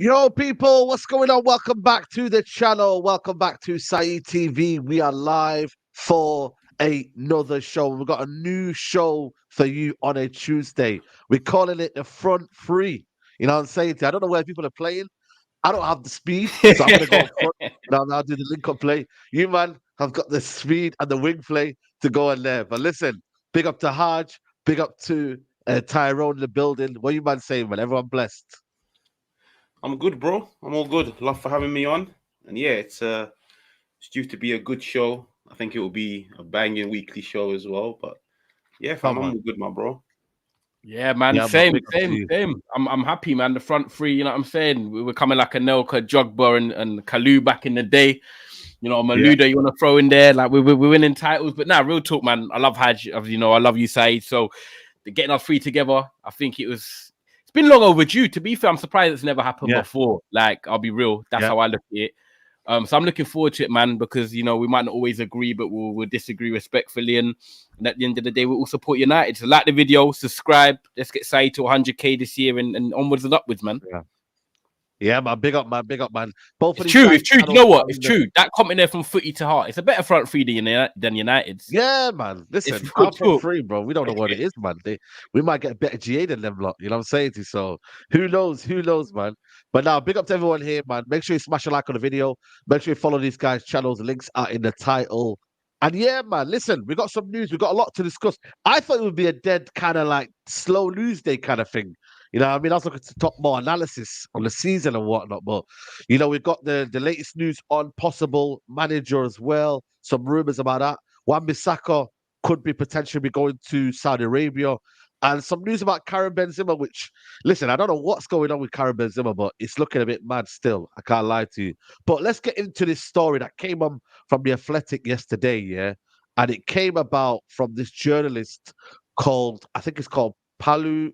Yo, people, what's going on? Welcome back to the channel. Welcome back to Saeed TV. We are live for another show. We've got a new show for you on a Tuesday. We're calling it the Front Three. You know what I'm saying? I don't know where people are playing. I don't have the speed, so I'm going to go up front. Now do the link-up play. You, man, have got the speed and the wing play to go in there. But listen, big up to Haj, big up to Tyrone in the building. What you man saying, man? Everyone blessed. I'm good, bro. I'm all good. Love for having me on. And yeah, it's due to be a good show. I think it will be a banging weekly show as well. But yeah, fam, Come I'm on. all good, my bro. Yeah, man. Yeah, man, Same. big up to you. I'm happy, man. The front three, you know what I'm saying? We were coming like Anelka, Jogba, and Kalu back in the day. You know, Maluda, you want to throw in there. Like we're winning titles. But now, real talk, man. I love Haj. You know, I love you, Saeed. So getting us three together, I think it's been long overdue. To be fair, I'm surprised it's never happened before. Like, I'll be real. That's how I look at it. So I'm looking forward to it, man, because, you know, we might not always agree, but we'll disagree respectfully. And at the end of the day, we'll all support United. So like the video, subscribe. Let's get Saeed to 100K this year and onwards and upwards, man. Yeah, man. Big up, man. Big up, man. Both It's of these true. guys It's true. You know what? It's true. That comment there from footy to heart. It's a better front three than United's. Yeah, man. Listen, our front three, bro. We don't know what it is, man. We might get a better GA than them lot. You know what I'm saying to you? So who knows? Who knows, man? But now, big up to everyone here, man. Make sure you smash a like on the video. Make sure you follow these guys' channels. The links are in the title. And yeah, man, listen, we got some news. We got a lot to discuss. I thought it would be a dead kind of like slow news day kind of thing. You know what I mean? I was looking to talk more analysis on the season and whatnot. But, you know, we've got the latest news on possible manager as well. Some rumors about that. Wan Bissaka could be potentially going to Saudi Arabia. And some news about Karim Benzema, which, listen, I don't know what's going on with Karim Benzema, but it's looking a bit mad still. I can't lie to you. But let's get into this story that came on from The Athletic yesterday, yeah? And it came about from this journalist called, I think it's called Paul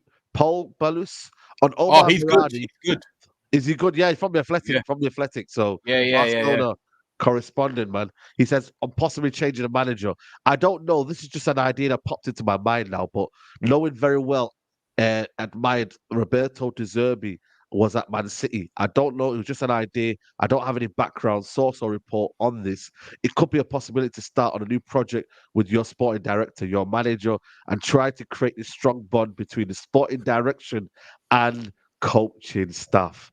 Balus on Omar. He's good. He's good. Is he good? Yeah, he's from The Athletic. Yeah. From The Athletic. So, Yeah. Correspondent, man. He says, I'm possibly changing the manager. I don't know. This is just an idea that popped into my mind now, but knowing very well, admired Roberto De Zerbi was at Man City. I don't know. It was just an idea. I don't have any background source or report on this. It could be a possibility to start on a new project with your sporting director, your manager, and try to create this strong bond between the sporting direction and coaching staff.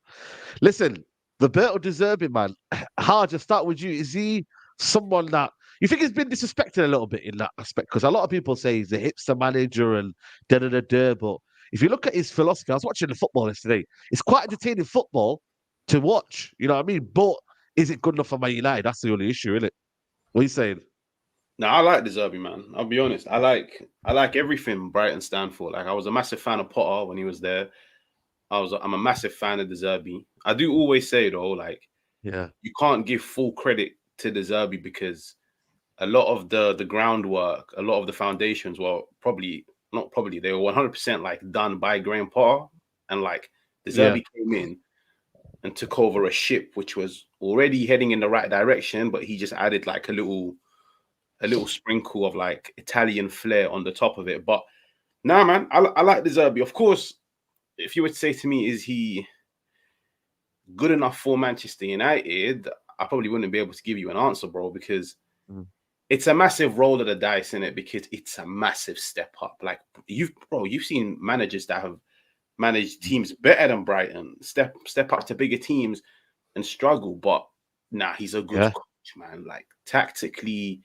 Listen, Roberto De Zerbi, man, hard to start with you. Is he someone that you think he's been disrespected a little bit in that aspect? Because a lot of people say he's a hipster manager and da. But if you look at his philosophy, I was watching the football yesterday. It's quite entertaining football to watch. You know what I mean? But is it good enough for Man United? That's the only issue, isn't it? What are you saying? No, I like the Zerbi, man. I'll be honest. I like everything Brighton stand for. Like, I was a massive fan of Potter when he was there. I'm a massive fan of De Zerbi. I do always say though, like, you can't give full credit to De Zerbi because a lot of the groundwork, a lot of the foundations were they were 100% like done by Graham Potter, and like De Zerbi came in and took over a ship which was already heading in the right direction, but he just added like a little sprinkle of like Italian flair on the top of it. But nah, man, I like De Zerbi. Of course, if you would say to me, is he good enough for Manchester United? I probably wouldn't be able to give you an answer, bro, because it's a massive roll of the dice in it, because it's a massive step up. Like you've seen managers that have managed teams better than Brighton, step up to bigger teams and struggle. But nah, he's a good coach, man. Like tactically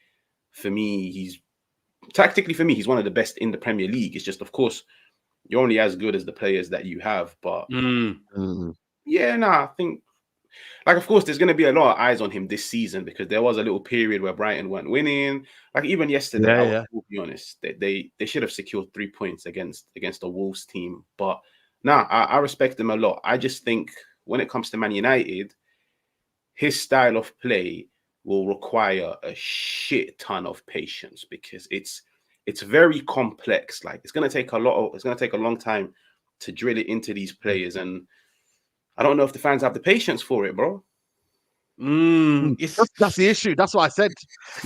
for me, he's one of the best in the Premier League. It's just, of course, you're only as good as the players that you have. But I think, like, of course, there's going to be a lot of eyes on him this season because there was a little period where Brighton weren't winning. Like even yesterday, I will be honest, they should have secured 3 points against the Wolves team. But I respect them a lot. I just think when it comes to Man United, his style of play will require a shit ton of patience because it's very complex. Like it's going to take a long time to drill it into these players. And I don't know if the fans have the patience for it, bro. That's the issue. That's what I said.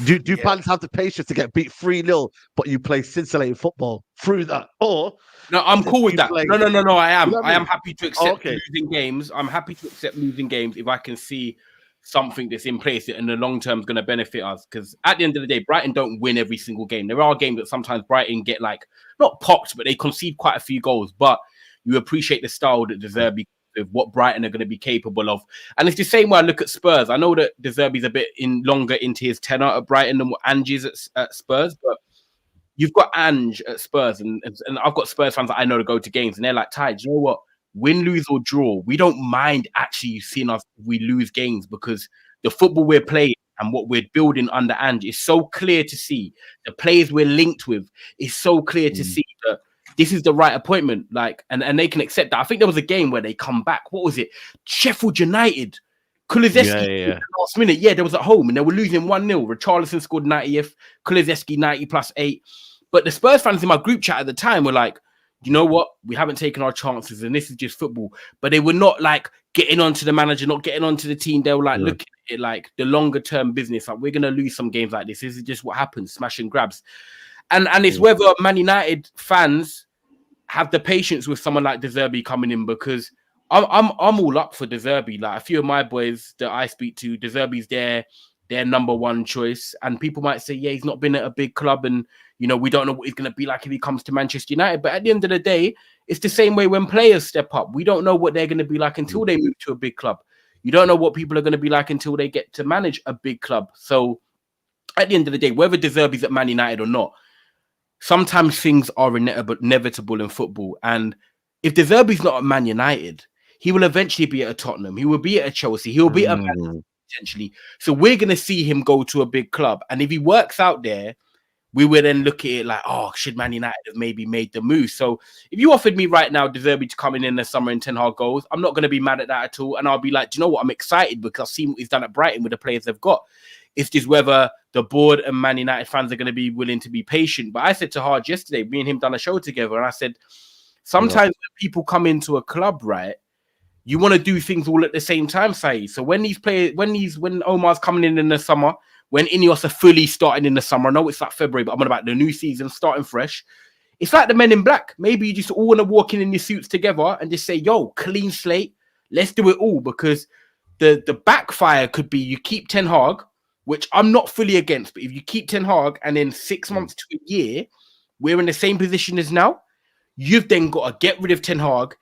Do Palace have the patience to get beat 3-0, but you play scintillating football through that? Or no, I'm cool with that. No. I am. I am happy to accept losing games. I'm happy to accept losing games if I can see something that's in place in the long term is going to benefit us. Because at the end of the day, Brighton don't win every single game. There are games that sometimes Brighton get like not popped, but they concede quite a few goals. But you appreciate the style that De Zerbi, of what Brighton are going to be capable of. And it's the same way I look at Spurs. I know that De Zerbi's a bit longer into his tenure at Brighton than what Ange is at Spurs, but you've got Ange at Spurs, and I've got Spurs fans that I know to go to games, and they're like, Ty, do you know what? Win, lose, or draw, we don't mind actually seeing us if we lose games, because the football we're playing and what we're building under Ange is so clear to see. The players we're linked with is so clear to see that this is the right appointment. Like, and they can accept that. I think there was a game where they come back. What was it? Sheffield United. Kulusevski last minute. Yeah, there was at home and they were losing 1-0. Richarlison scored 90th. Kulusevski 90 plus 8. But the Spurs fans in my group chat at the time were like, you know what? We haven't taken our chances and this is just football. But they were not like getting onto the manager, not getting onto the team. They were like looking at it like the longer term business. Like, we're going to lose some games like this. This is just what happens, smash and grabs. And it's whether Man United fans have the patience with someone like De Zerbi coming in, because I'm all up for De Zerbi. Like, a few of my boys that I speak to, De Zerbi's their number one choice. And people might say, yeah, he's not been at a big club, and you know, we don't know what he's going to be like if he comes to Manchester United. But at the end of the day, it's the same way when players step up. We don't know what they're going to be like until they move to a big club. You don't know what people are going to be like until they get to manage a big club. So at the end of the day, whether De Zerbi's at Man United or not, sometimes things are inevitable in football. And if De Zerbi's not at Man United, he will eventually be at a Tottenham. He will be at a Chelsea. He will be at Man United potentially. So we're going to see him go to a big club. And if he works out there, we will then look at it like, oh, should Man United have maybe made the move? So if you offered me right now De Zerbi to come in the summer and Ten Hag goes, I'm not going to be mad at that at all. And I'll be like, do you know what? I'm excited because I've seen what he's done at Brighton with the players they've got. It's just whether the board and Man United fans are going to be willing to be patient. But I said to Hard yesterday, me and him done a show together, and I said, sometimes when people come into a club, right, you want to do things all at the same time, Saeed. So when Omar's coming in the summer, when Ineos are fully starting in the summer, I know it's like February, but I'm on about the new season starting fresh. It's like the Men in Black. Maybe you just all want to walk in your suits together and just say, yo, clean slate, let's do it all. Because the backfire could be you keep Ten Hag, which I'm not fully against, but if you keep Ten Hag and then 6 months to a year, we're in the same position as now, you've then got to get rid of Ten Hag,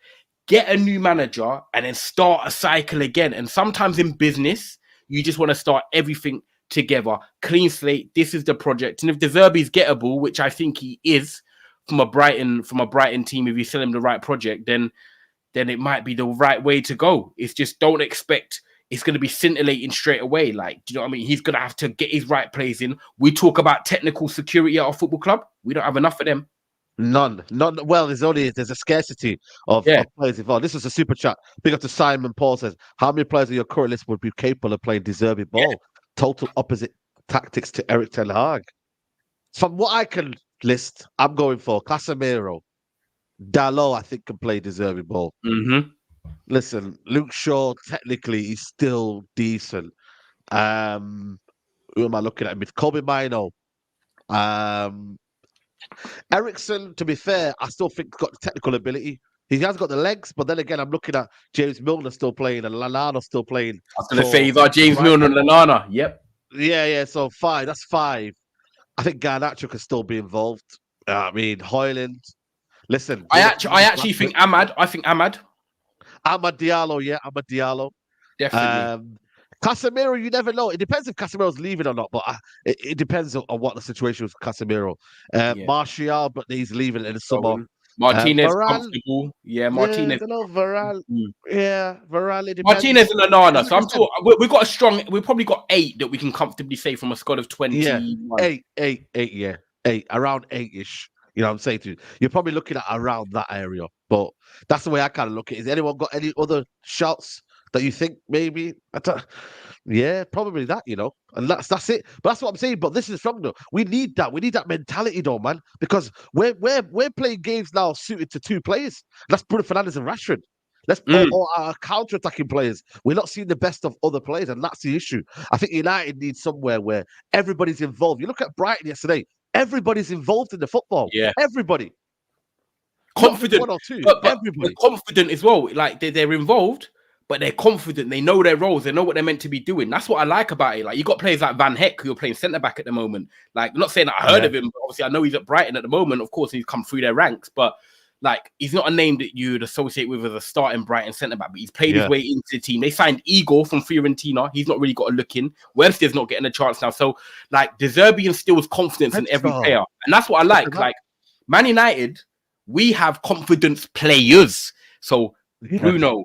get a new manager, and then start a cycle again. And sometimes in business, you just want to start everything together, clean slate. This is the project. And if De Zerbi's gettable, which I think he is from a Brighton team, if you sell him the right project, then it might be the right way to go. It's just don't expect it's going to be scintillating straight away. Like, do you know what I mean? He's going to have to get his right plays in. We talk about technical security at our football club. We don't have enough of them. None. Well, there's a scarcity of players involved. This is a super chat. Big up to Simon Paul says, how many players on your current list would be capable of playing De Zerbi ball? Total opposite tactics to Eric Ten Hag. From what I can list, I'm going for Casemiro. Dalot, I think, can play De Zerbi ball. Listen, Luke Shaw, technically, he's still decent. Who am I looking at? With Kobe Mino. Ericsson, to be fair, I still think got the technical ability. He has got the legs, but then again, I'm looking at James Milner still playing and Lallana still playing. I was going to say he's our James Milner and Lallana. Yep. Yeah. So 5. That's 5. I think Garnacho can still be involved. I mean, Hoyland. Listen, I actually think Ahmad. Ahmad Diallo. Definitely. Casemiro, you never know. It depends if Casemiro's leaving or not, but it depends on what the situation is with Casemiro. Martial, but he's leaving in the summer. Martinez comfortable. Yeah, Martinez. Varane. Varane. Martinez and Onana. So I'm talking. We've got a strong. We've probably got 8 that we can comfortably say from a squad of 20. Yeah, 8. Around 8-ish. You know what I'm saying to you? You're probably looking at around that area, but that's the way I kind of look at it. Has anyone got any other shouts that you think maybe? Yeah, probably that, you know, and that's it. But that's what I'm saying. But this is from though. We need that. We need that mentality, though, man, because we're playing games now suited to 2 players. That's Bruno Fernandes and Rashford. Let's all our counter-attacking players. We're not seeing the best of other players, and that's the issue. I think United needs somewhere where everybody's involved. You look at Brighton yesterday. Everybody's involved in the football. Yeah, everybody. Confident, one or two. but Everybody they're confident as well. Like they're involved, but they're confident. They know their roles. They know what they're meant to be doing. That's what I like about it. Like you got players like Van Heck who are playing centre back at the moment. Like I'm not saying that I heard of him, but obviously I know he's at Brighton at the moment. Of course, he's come through their ranks, but like he's not a name that you'd associate with as a starting Brighton centre back. But he's played his way into the team. They signed Igor from Fiorentina. He's not really got a look in. Webster's not getting a chance now. So like De Zerbi instills confidence in every player, and that's what I like. Like Man United, we have confidence players. So Bruno,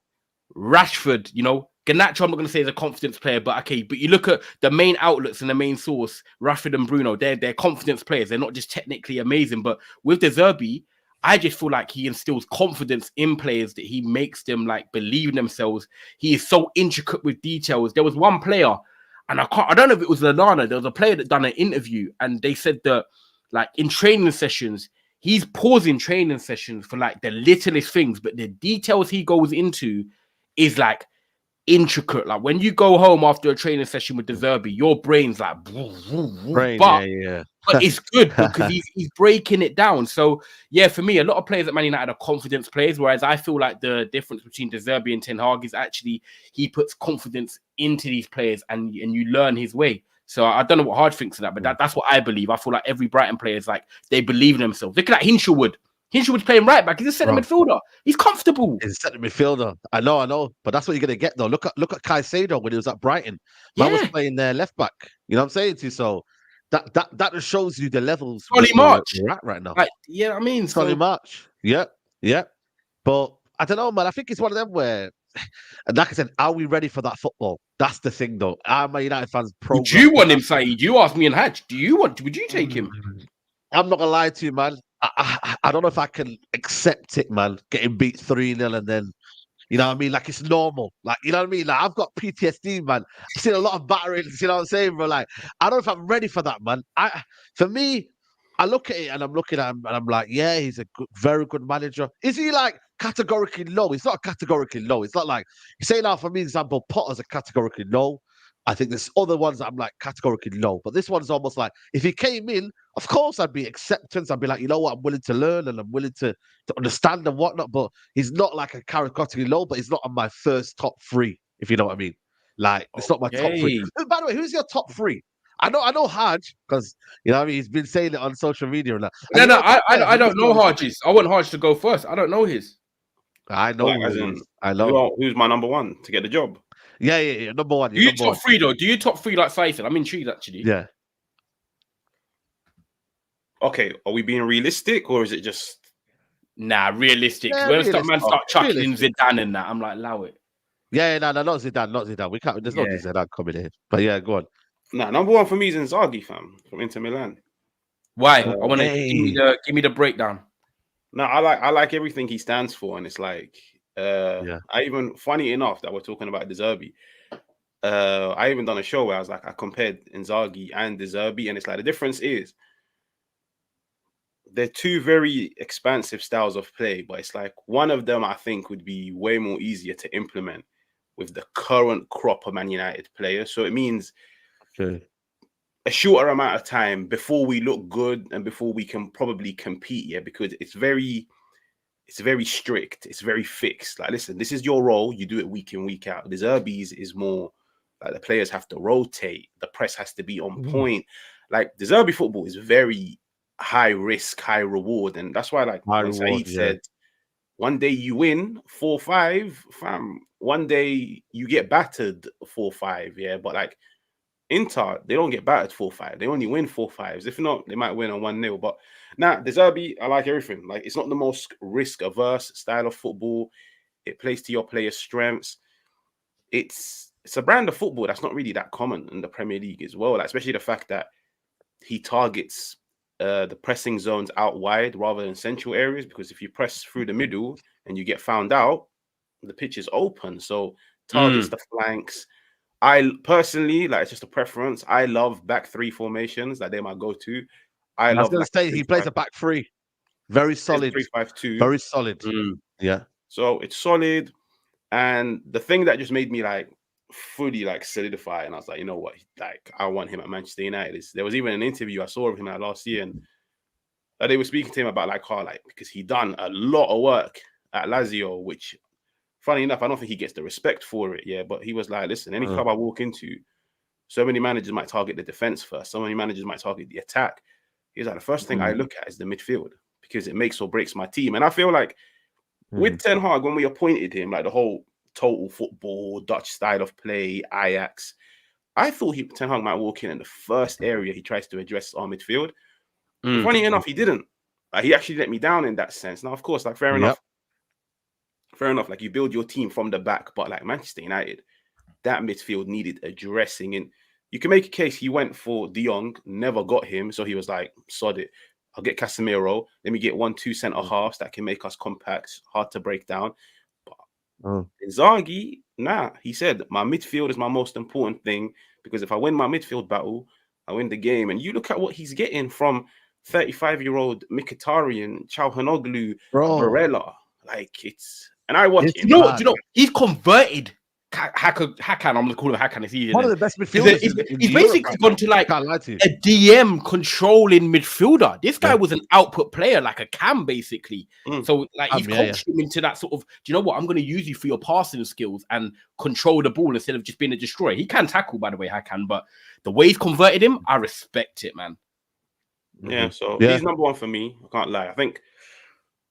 Rashford, you know, Garnacho, I'm not going to say is a confidence player, but okay. But you look at the main outlets and the main source, Rashford and Bruno, they're confidence players. They're not just technically amazing. But with De Zerbi, I just feel like he instills confidence in players that he makes them like believe in themselves. He is so intricate with details. There was one player, and I don't know if it was Lallana. There was a player that done an interview, and they said that like in training sessions, he's pausing training sessions for like the littlest things, but the details he goes into is like intricate. Like when you go home after a training session with De Zerbi, your brain's like, but it's good because he's breaking it down. So yeah, for me, a lot of players at Man United are confidence players, whereas I feel like the difference between De Zerbi and Ten Hag is actually he puts confidence into these players and you learn his way. So I don't know what Hard thinks of that, but that's what I believe. I feel like every Brighton player is like they believe in themselves. Look at that Hinshelwood. Hinshelwood's playing right back. He's a centre midfielder. He's comfortable. He's a centre midfielder. I know. But that's what you're gonna get though. Look at Caicedo when he was at Brighton. Man was playing their left back. You know what I'm saying to you? So that just shows you the levels we're at right now. Like, yeah, I mean Solly March. Yeah. But I don't know, man. I think it's one of them where, and like I said, are we ready for that football? That's the thing, though. Are my United fans Would you want him, Saeed? You asked me and Hatch. Would you take him? I'm not gonna lie to you, man. I don't know if I can accept it, man. Getting beat 3-0 and then, you know what I mean? Like it's normal. Like, you know what I mean? Like I've got PTSD, man. I've seen a lot of batterings, you know what I'm saying, bro? Like, I don't know if I'm ready for that, man. For me, I look at it and I'm looking at him and I'm like, yeah, he's a very good manager. Is he like categorically low? He's not categorically low. It's not like, say now for me, example, Potter's a categorically low. I think there's other ones that I'm like categorically low, but this one's almost like if he came in, of course I'd be acceptance. I'd be like, you know what, I'm willing to learn and I'm willing to understand and whatnot. But he's not like a categorically low, but he's not on my first top three, if you know what I mean. Like it's not my top three. By the way, who's your top three? I know Haj because you know what I mean he's been saying it on social media and that. No, I don't know Haj's. I want Haj to go first. I don't know his. I know. I know. Who's my number one to get the job? Yeah. Number one. Do you top three though? Do you top three like Saeed? I'm intrigued actually. Yeah. Okay, are we being realistic or is it just realistic? When man start chucking Zidane and that, I'm like, allow it. Yeah, no, not Zidane. We can't. There's no Zidane coming here. But yeah, go on. Nah, number one for me is Inzaghi, fam, from Inter Milan. Why? I want to give me the breakdown. No, I like everything he stands for, and it's like, I even funny enough that we're talking about De Zerbi. I even done a show where I was like, I compared Inzaghi and De Zerbi, and it's like the difference is they're two very expansive styles of play, but it's like one of them I think would be way more easier to implement with the current crop of Man United players. So it means a shorter amount of time before we look good and before we can probably compete, because it's very strict, it's very fixed. Like, listen, this is your role, you do it week in, week out. The Zerbi's is more like the players have to rotate, the press has to be on point. Like the Zerbi football is very high risk, high reward, and that's why, like when Saeed said, one day you win 4-5, fam. One day you get battered 4-5, but like Inter, they don't get battered 4-5. They only win 4-5s. If not, they might win on 1-0. But now, De Zerbi, I like everything. Like it's not the most risk-averse style of football. It plays to your players' strengths. It's a brand of football that's not really that common in the Premier League as well. Like, especially the fact that he targets the pressing zones out wide rather than central areas, because if you press through the middle and you get found out, the pitch is open. So targets the flanks. I personally, like, it's just a preference. I love back three formations. Like, they're my go-to. I was going to say he plays a back three. Very solid. 3-5-2. Very solid. Yeah. So it's solid. And the thing that just made me like fully like solidify, and I was like, you know what, like I want him at Manchester United. There was even an interview I saw of him like last year, and they were speaking to him about like how like because he done a lot of work at Lazio, which funny enough, I don't think he gets the respect for it. Yeah, but he was like, listen, any club I walk into, so many managers might target the defense first. So many managers might target the attack. He's like, the first thing I look at is the midfield because it makes or breaks my team. And I feel like with Ten Hag, when we appointed him, like the whole total football, Dutch style of play, Ajax, I thought Ten Hag might walk in the first area he tries to address our midfield. Funny enough, he didn't. Like, he actually let me down in that sense. Now, of course, like fair enough. Like you build your team from the back, but like Manchester United, that midfield needed addressing. And you can make a case he went for De Jong, never got him. So he was like, sod it. I'll get Casemiro. Let me get 1-2 centre halves that can make us compact, hard to break down. But Inzaghi, nah, he said, my midfield is my most important thing because if I win my midfield battle, I win the game. And you look at what he's getting from 35-year-old Mkhitaryan, Çalhanoğlu, Barella. Like it's, and I watch him. You know what? He's converted Hakan. I'm gonna call him Hakan. It's easier. One of the best midfielders. He's basically gone to like a DM controlling midfielder. This guy was an output player, like a cam, basically. So like he's coached him into that sort of. Do you know what? I'm going to use you for your passing skills and control the ball instead of just being a destroyer. He can tackle, by the way, Hakan, but the way he's converted him, I respect it, man. Yeah. So he's number one for me. I can't lie. I think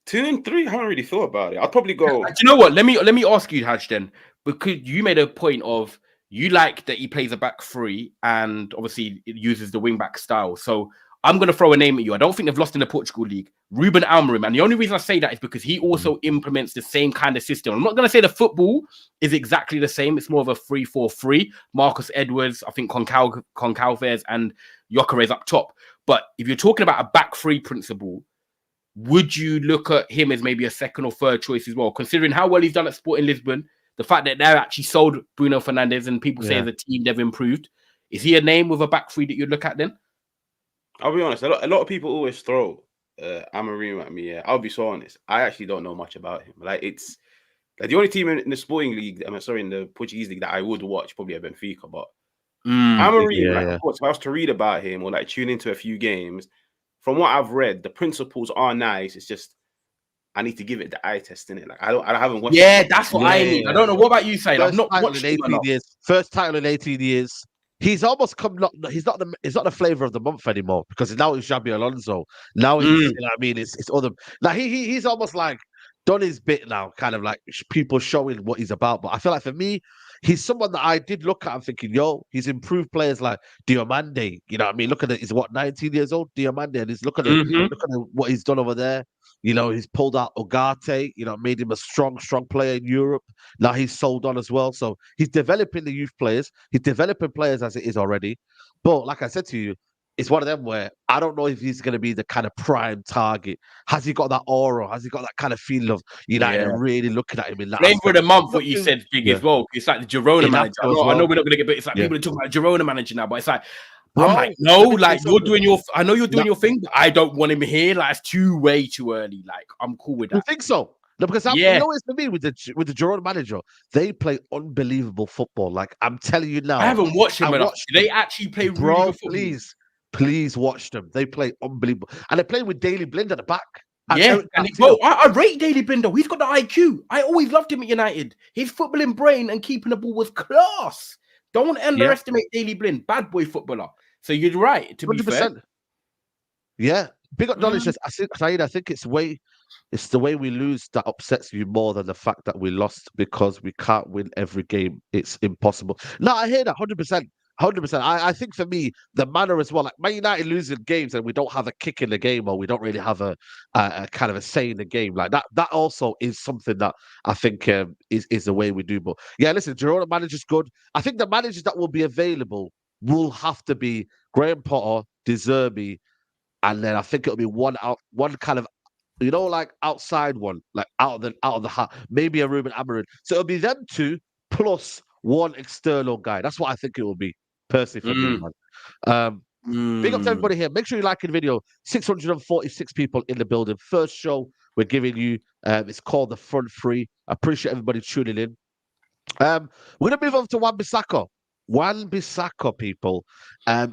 2 and 3. I haven't really thought about it. I'll probably go. Do you know what? Let me ask you, Haj, then, because you made a point of you like that he plays a back three and obviously it uses the wing back style. So I'm going to throw a name at you. I don't think they've lost in the Portugal league. Ruben Amorim. And the only reason I say that is because he also implements the same kind of system. I'm not going to say the football is exactly the same. It's more of a 3-4-3. Marcus Edwards, I think Concalves and Gyökeres up top. But if you're talking about a back three principle, would you look at him as maybe a second or third choice as well? Considering how well he's done at Sporting Lisbon, the fact that they're actually sold Bruno Fernandes and people say as a team they've improved. Is he a name with a back three that you'd look at then? I'll be honest. A lot of people always throw Amorim at me. Yeah, I'll be so honest. I actually don't know much about him. Like it's like the only team in the Sporting League. in the Portuguese league that I would watch probably a Benfica. But Amorim, of course, if I was to read about him or like tune into a few games, from what I've read, the principles are nice. It's just I need to give it the eye test in it. Like I haven't watched. Yeah, that's what I mean. I don't know. What about you, Sayed? I've not watched him 18 years. First title in 18 years. He's almost come. He's not the flavor of the month anymore because now it's Xabi Alonso. Now he's, you know what I mean, it's other. Like he's almost like done his bit now, kind of like people showing what he's about. But I feel like for me, he's someone that I did look at and thinking, yo, he's improved players like Diomande. You know what I mean? Look at it. He's 19 years old, Diomande, and he's look at what he's done over there. You know, he's pulled out Ugarte, you know, made him a strong player in Europe. Now he's sold on as well. So he's developing the youth players. He's developing players as it is already. But like I said to you, it's one of them where I don't know if he's going to be the kind of prime target. Has he got that aura? Has he got that kind of feeling of United really looking at him in that? Flavor of the month, what you said, big as well. It's like the Girona manager. I know we're not going to get, but it's like people are talking about Girona manager now, but it's like, I'm like, no, like you're doing your. I know you're doing your thing, but I don't want him here. Like it's way too early. Like I'm cool with that. You think so? No, because you know it's for me with the Girona manager. They play unbelievable football. Like I'm telling you now, I haven't watched them enough. They actually play really good football. Please watch them. They play unbelievable, and they play with Daley Blind at the back. And I rate Daley Blind. He's got the IQ. I always loved him at United. His footballing brain and keeping the ball was class. Don't underestimate Daley Blind, bad boy footballer. So you're right, to be 100%. Fair. Yeah. Big up knowledge. I think it's the way we lose that upsets you more than the fact that we lost because we can't win every game. It's impossible. No, I hear that 100%. 100%. I think for me, the manner as well, like Man United losing games and we don't have a kick in the game or we don't really have a kind of a say in the game. Like that also is something that I think is the way we do. But yeah, listen, Girona manager's good. I think the managers that will be available will have to be Graham Potter, Zerbi, and then I think it'll be one kind of, you know, like outside one, like out of the hat, maybe a Ruben Amorim. So it'll be them two plus one external guy. That's what I think it will be, personally for me, man. Big up to everybody here. Make sure you like the video. 646 people in the building. First show we're giving you. It's called The Front Three. I appreciate everybody tuning in. We're gonna move on to Wan Bissaka. Wan Bissaka, people.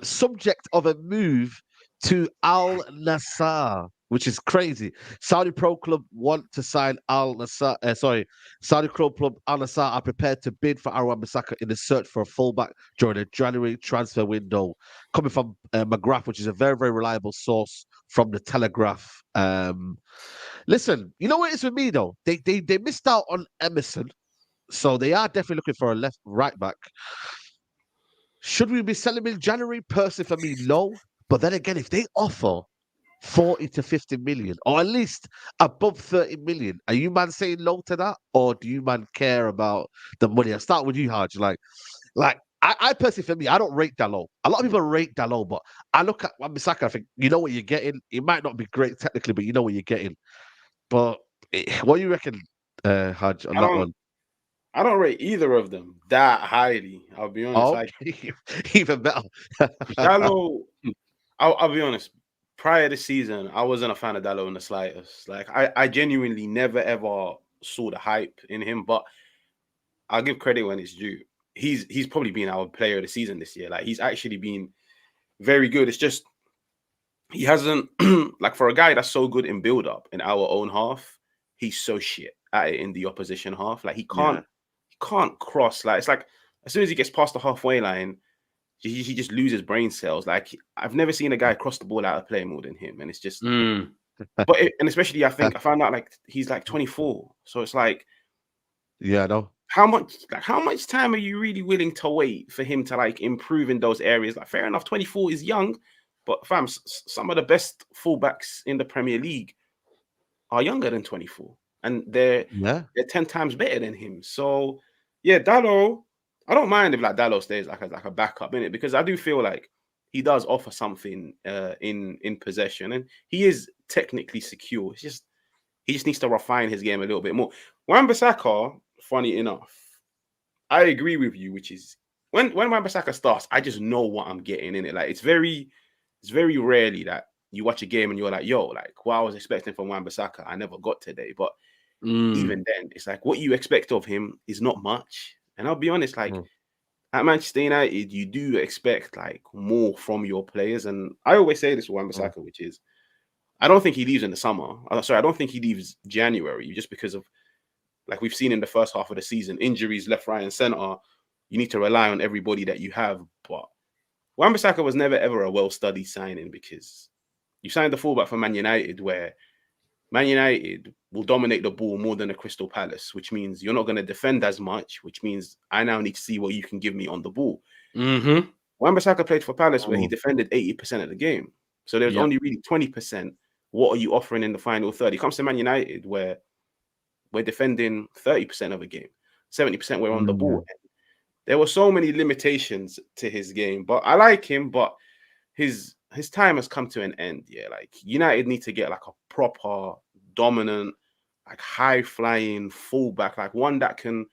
Subject of a move to Al-Nassr, which is crazy. Saudi pro club want to sign Al-Nassr. Saudi club Al-Nassr are prepared to bid for Wan Bissaka in the search for a fullback during the January transfer window. Coming from McGrath, which is a very, very reliable source from the Telegraph. Listen, you know what it is with me though? They missed out on Emerson. So they are definitely looking for a right back. Should we be selling in January? Personally, for me, low. But then again, if they offer 40 to 50 million, or at least above 30 million, are you man saying low to that? Or do you man care about the money? I'll start with you, Haj. I personally, for me, I don't rate Dalot. A lot of people rate Dalot, but I look at Wan Bissaka, I think, you know what you're getting. It might not be great technically, but you know what you're getting. But what do you reckon, Haj, on that one? I don't rate either of them that highly. I'll be honest. Like even better. Dalot, I'll be honest. Prior to season, I wasn't a fan of Dalot in the slightest. Like I genuinely never ever saw the hype in him, but I'll give credit when it's due. He's probably been our player of the season this year. Like he's actually been very good. It's just he hasn't like for a guy that's so good in build up in our own half, he's so shit at it in the opposition half. Like he can't cross. Like it's like as soon as he gets past the halfway line, he just loses brain cells. Like I've never seen a guy cross the ball out of play more than him, and it's just. And especially I found out like he's like 24, so it's like, yeah, no. How much time are you really willing to wait for him to like improve in those areas? Like fair enough, 24 is young, but fam, some of the best fullbacks in the Premier League are younger than 24, and they're 10 times better than him. So yeah, Dalot, I don't mind if like Dalot stays like a backup in it, because I do feel like he does offer something in possession, and he is technically secure. He just needs to refine his game a little bit more. Wan Bissaka, funny enough, I agree with you, which is when Wan Bissaka starts, I just know what I'm getting in it. Like it's very rarely that you watch a game and you're like, yo, like what I was expecting from Wan Bissaka, I never got today. But even then, it's like what you expect of him is not much. And I'll be honest, like at Manchester United, you do expect like more from your players. And I always say this with Wan Bissaka, which is I don't think he leaves in the summer. I don't think he leaves January just because of, like we've seen in the first half of the season, injuries left, right, and center. You need to rely on everybody that you have. But Wan Bissaka was never ever a well-studied signing, because you signed the fullback for Man United, where Man United will dominate the ball more than a Crystal Palace, which means you're not going to defend as much, which means I now need to see what you can give me on the ball. Wan Bissaka played for Palace where he defended 80% of the game. So there's only really 20%. What are you offering in the final third? He comes to Man United where we're defending 30% of a game, 70% we're on the ball. There were so many limitations to his game, but I like him. But his time has come to an end. Yeah, like United need to get like a proper dominant, like high flying fullback, like one that can.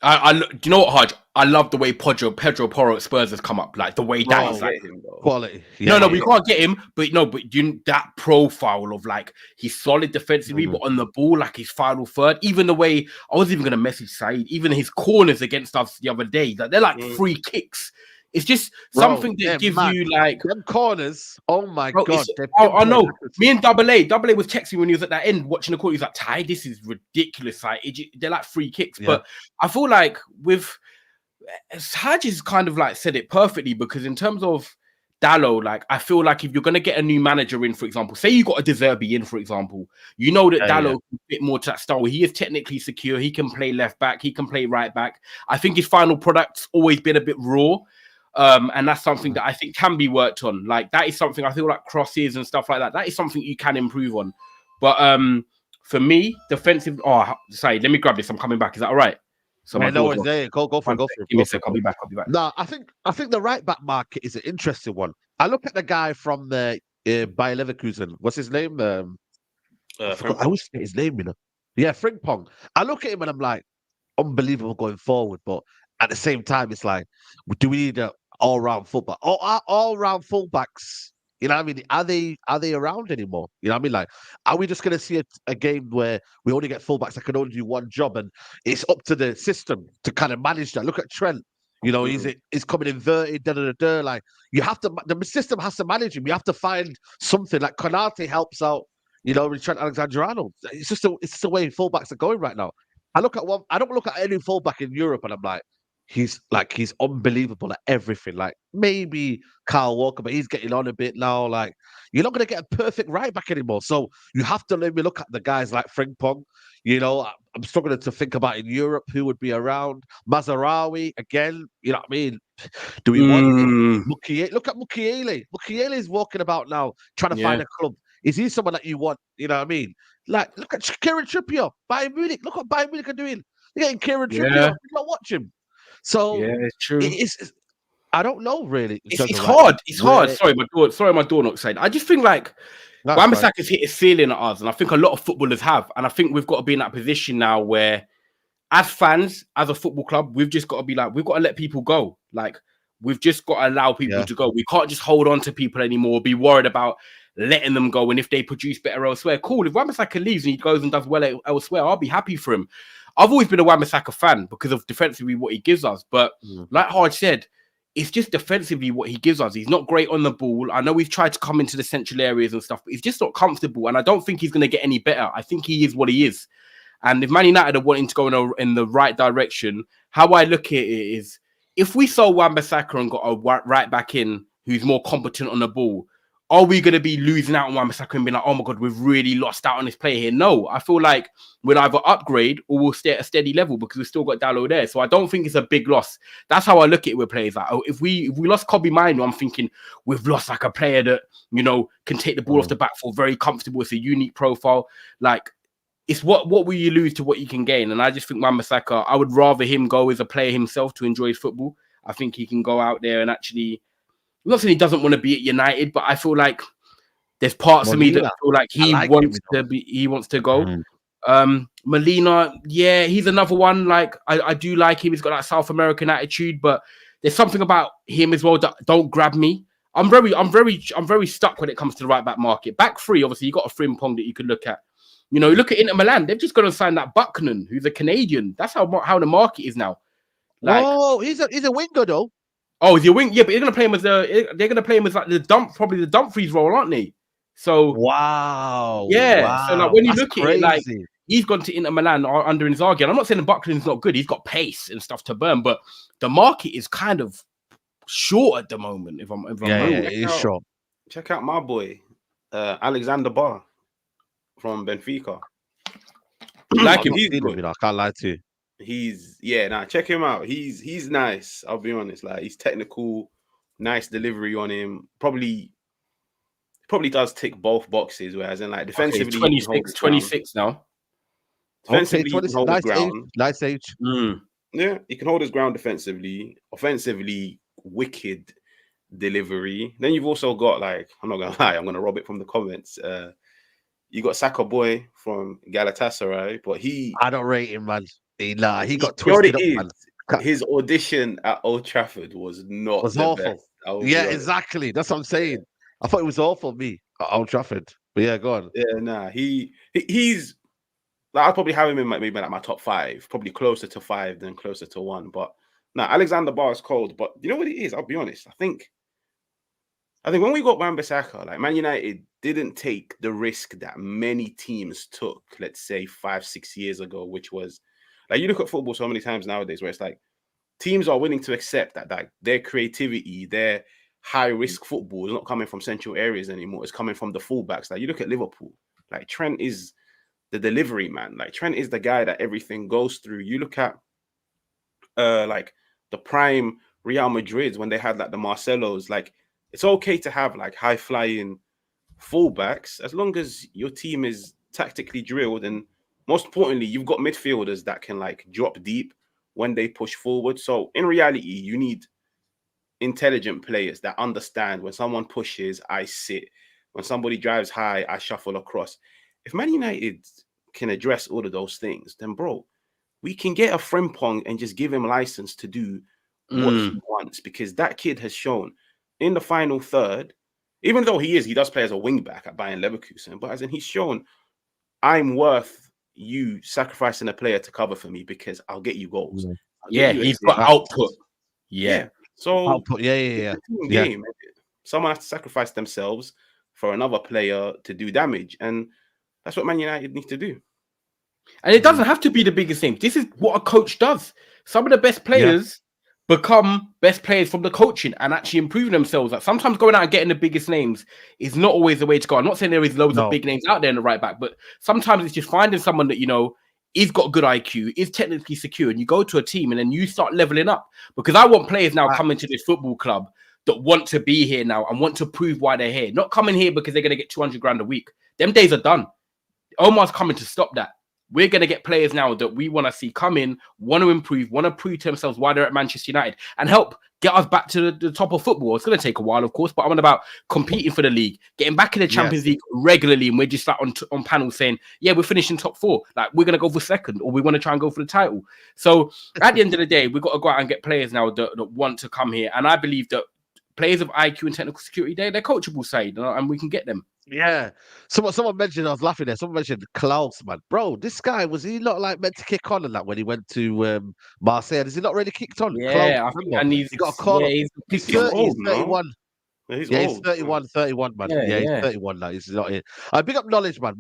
Do you know what, Hodge? I love the way Pedro Porro at Spurs has come up. Like the way that is like quality. Yeah, we can't get him. But that profile of like he's solid defensively, but on the ball, like his final third. Even the way I was even going to message Saeed, even his corners against us the other day, like they're like free kicks. It's just something that gives you like them corners. Oh my god! I know. Me and Double A was texting when he was at that end watching the court. He's like, "Ty, this is ridiculous. Like they're like free kicks." But I feel like with Haj has kind of like said it perfectly, because in terms of Dalot, like I feel like if you're gonna get a new manager in, for example, say you got a Zerbi in, for example, you know that Dalot can fit more to that style. He is technically secure. He can play left back. He can play right back. I think his final product's always been a bit raw. And that's something that I think can be worked on. Like that is something I feel like crosses and stuff like that. That is something you can improve on. But for me, defensive. Oh, sorry, let me grab this. I'm coming back. Is that all right? So no, it's there. Go for it. Give me a sec. I'll be back. No, I think the right back market is an interesting one. I look at the guy from the Bayer Leverkusen. What's his name? I always forget his name. Yeah, Frimpong. I look at him and I'm like, unbelievable going forward, but at the same time, it's like, do we need an all-round fullback? All-round fullbacks You know what I mean? Are they around anymore? You know what I mean? Like, are we just going to see a game where we only get fullbacks that can only do one job, and it's up to the system to kind of manage that? Look at Trent. You know, he's coming inverted, Like, you have to, the system has to manage him. You have to find something like Konate helps out. You know, with Trent Alexander-Arnold. It's just the way fullbacks are going right now. I don't look at any fullback in Europe, and I'm like, he's unbelievable at everything. Like, maybe Kyle Walker, but he's getting on a bit now. Like, you're not going to get a perfect right back anymore. So you have to let me look at the guys like Frimpong. You know, I'm struggling to think about in Europe who would be around. Mazarawi, again, you know what I mean? Do we want Mukiele? Look at Mukiele. Mukiele is walking about now trying to find a club. Is he someone that you want? You know what I mean? Like, look at Kieran Trippier, Bayern Munich. Look what Bayern Munich are doing. They're getting Kieran Trippier. You don't watch him. So it's true. It's I don't know really. It's hard. It's hard. Sorry, my door knocked. I just think like Wan Bissaka's hit his ceiling at us, and I think a lot of footballers have. And I think we've got to be in that position now where, as fans, as a football club, we've just got to be like, we've got to let people go. Like, we've just got to allow people to go. We can't just hold on to people anymore, be worried about letting them go. And if they produce better elsewhere, cool. If Wan Bissaka leaves and he goes and does well elsewhere, I'll be happy for him. I've always been a Wan Bissaka fan because of defensively what he gives us. But like Hard said, it's just defensively what he gives us. He's not great on the ball. I know we've tried to come into the central areas and stuff, but he's just not comfortable. And I don't think he's going to get any better. I think he is what he is. And if Man United are wanting to go in the right direction, how I look at it is, if we sold Wan Bissaka and got a right back in who's more competent on the ball, are we going to be losing out on Wan Bissaka and being like, oh my God, we've really lost out on this player here? No, I feel like we'll either upgrade or we'll stay at a steady level because we've still got Dalot there. So I don't think it's a big loss. That's how I look at it with players. Like, oh, if we lost Kobe Mino, I'm thinking we've lost like a player that, you know, can take the ball off the back foot, very comfortable. It's a unique profile. Like, it's what will you lose to what you can gain? And I just think Wan Bissaka, I would rather him go as a player himself to enjoy his football. I think he can go out there and actually, I'm not saying he doesn't want to be at United, but I feel like there's parts of me that feel like he wants to go. Molina, yeah, he's another one. Like, I do like him. He's got that South American attitude, but there's something about him as well that don't grab me. I'm very stuck when it comes to the right back market. Back three, obviously, you got a Frimpong that you could look at. You know, look at Inter Milan. They've just got to sign that Bucknan, who's a Canadian. That's how the market is now. Like, he's a winger though. Oh, is he a wing? Yeah, but they're gonna play him as like probably the Dumfries role, aren't they? So So like when you look at it, like he's gone to Inter Milan under Inzaghi. And I'm not saying Buckland's not good. He's got pace and stuff to burn, but the market is kind of short at the moment. If I'm it's short. Check out my boy, Alexander Barr from Benfica. Like him, he's good. I can't lie to you. Check him out. He's nice. I'll be honest. Like, he's technical, nice delivery on him. Probably does tick both boxes. Whereas in like defensively, 26 now. Defensively, he can hold his ground. Nice age. Yeah, he can hold his ground defensively. Offensively, wicked delivery. Then you've also got, like, I'm not gonna lie, I'm gonna rob it from the comments. You got Saka Boy from Galatasaray, but I don't rate him, man. He got twisted up, man. His audition at Old Trafford was awful. Best. Exactly. That's what I'm saying. I thought it was awful, me, at Old Trafford. But yeah, go on. Yeah, he's like, I'll probably have him in maybe like my top 5, probably closer to 5 than closer to 1. But Alexander Barr is cold. But you know what it is? I'll be honest. I think when we got Wan Bissaka, like, Man United didn't take the risk that many teams took, let's say 5-6 years ago, which was, like, you look at football so many times nowadays where it's like teams are willing to accept that, like, their creativity, their high-risk football is not coming from central areas anymore. It's coming from the fullbacks. Like, you look at Liverpool, like, Trent is the delivery man. Like, Trent is the guy that everything goes through. You look at like the prime Real Madrid when they had like the Marcelos. Like, it's okay to have like high-flying fullbacks as long as your team is tactically drilled, and most importantly, you've got midfielders that can like drop deep when they push forward. So in reality, you need intelligent players that understand when someone pushes, I sit. When somebody drives high, I shuffle across. If Man United can address all of those things, then bro, we can get a Frimpong and just give him license to do what he wants, because that kid has shown in the final third, even though he does play as a wing back at Bayern Leverkusen, but as in he's shown, I'm worth you sacrificing a player to cover for me because I'll get you goals. Yeah, he's got output. Yeah. So output. Yeah. Game, someone has to sacrifice themselves for another player to do damage, and that's what Man United need to do. And it doesn't have to be the biggest thing. This is what a coach does. Some of the best players become best players from the coaching and actually improving themselves. Like sometimes going out and getting the biggest names is not always the way to go. I'm not saying there is loads of big names out there in the right back, but sometimes it's just finding someone that, you know, is got good IQ, is technically secure, and you go to a team and then you start leveling up. Because I want players now coming to this football club that want to be here now and want to prove why they're here. Not coming here because they're going to get 200 grand a week. Them days are done. Omar's coming to stop that. We're going to get players now that we want to see come in, want to improve, want to prove to themselves why they're at Manchester United and help get us back to the top of football. It's going to take a while, of course, but I'm on about competing for the league, getting back in the Champions League regularly. And we're just like on panels saying, yeah, we're finishing top 4. Like we're going to go for second or we want to try and go for the title. So at the end of the day, we've got to go out and get players now that want to come here. And I believe that players of IQ and technical security, they're coachable side, and we can get them. Yeah. Someone mentioned, I was laughing there. Someone mentioned Klaus, man. Bro, this guy, was he not like meant to kick on and that when he went to Marseille? Has he not really kicked on? Yeah, I think, and he got a call. Yeah, he's 30, old, he's 31. Yeah, he's old. 31, man. He's 31 now. He's not in. I big up knowledge, man.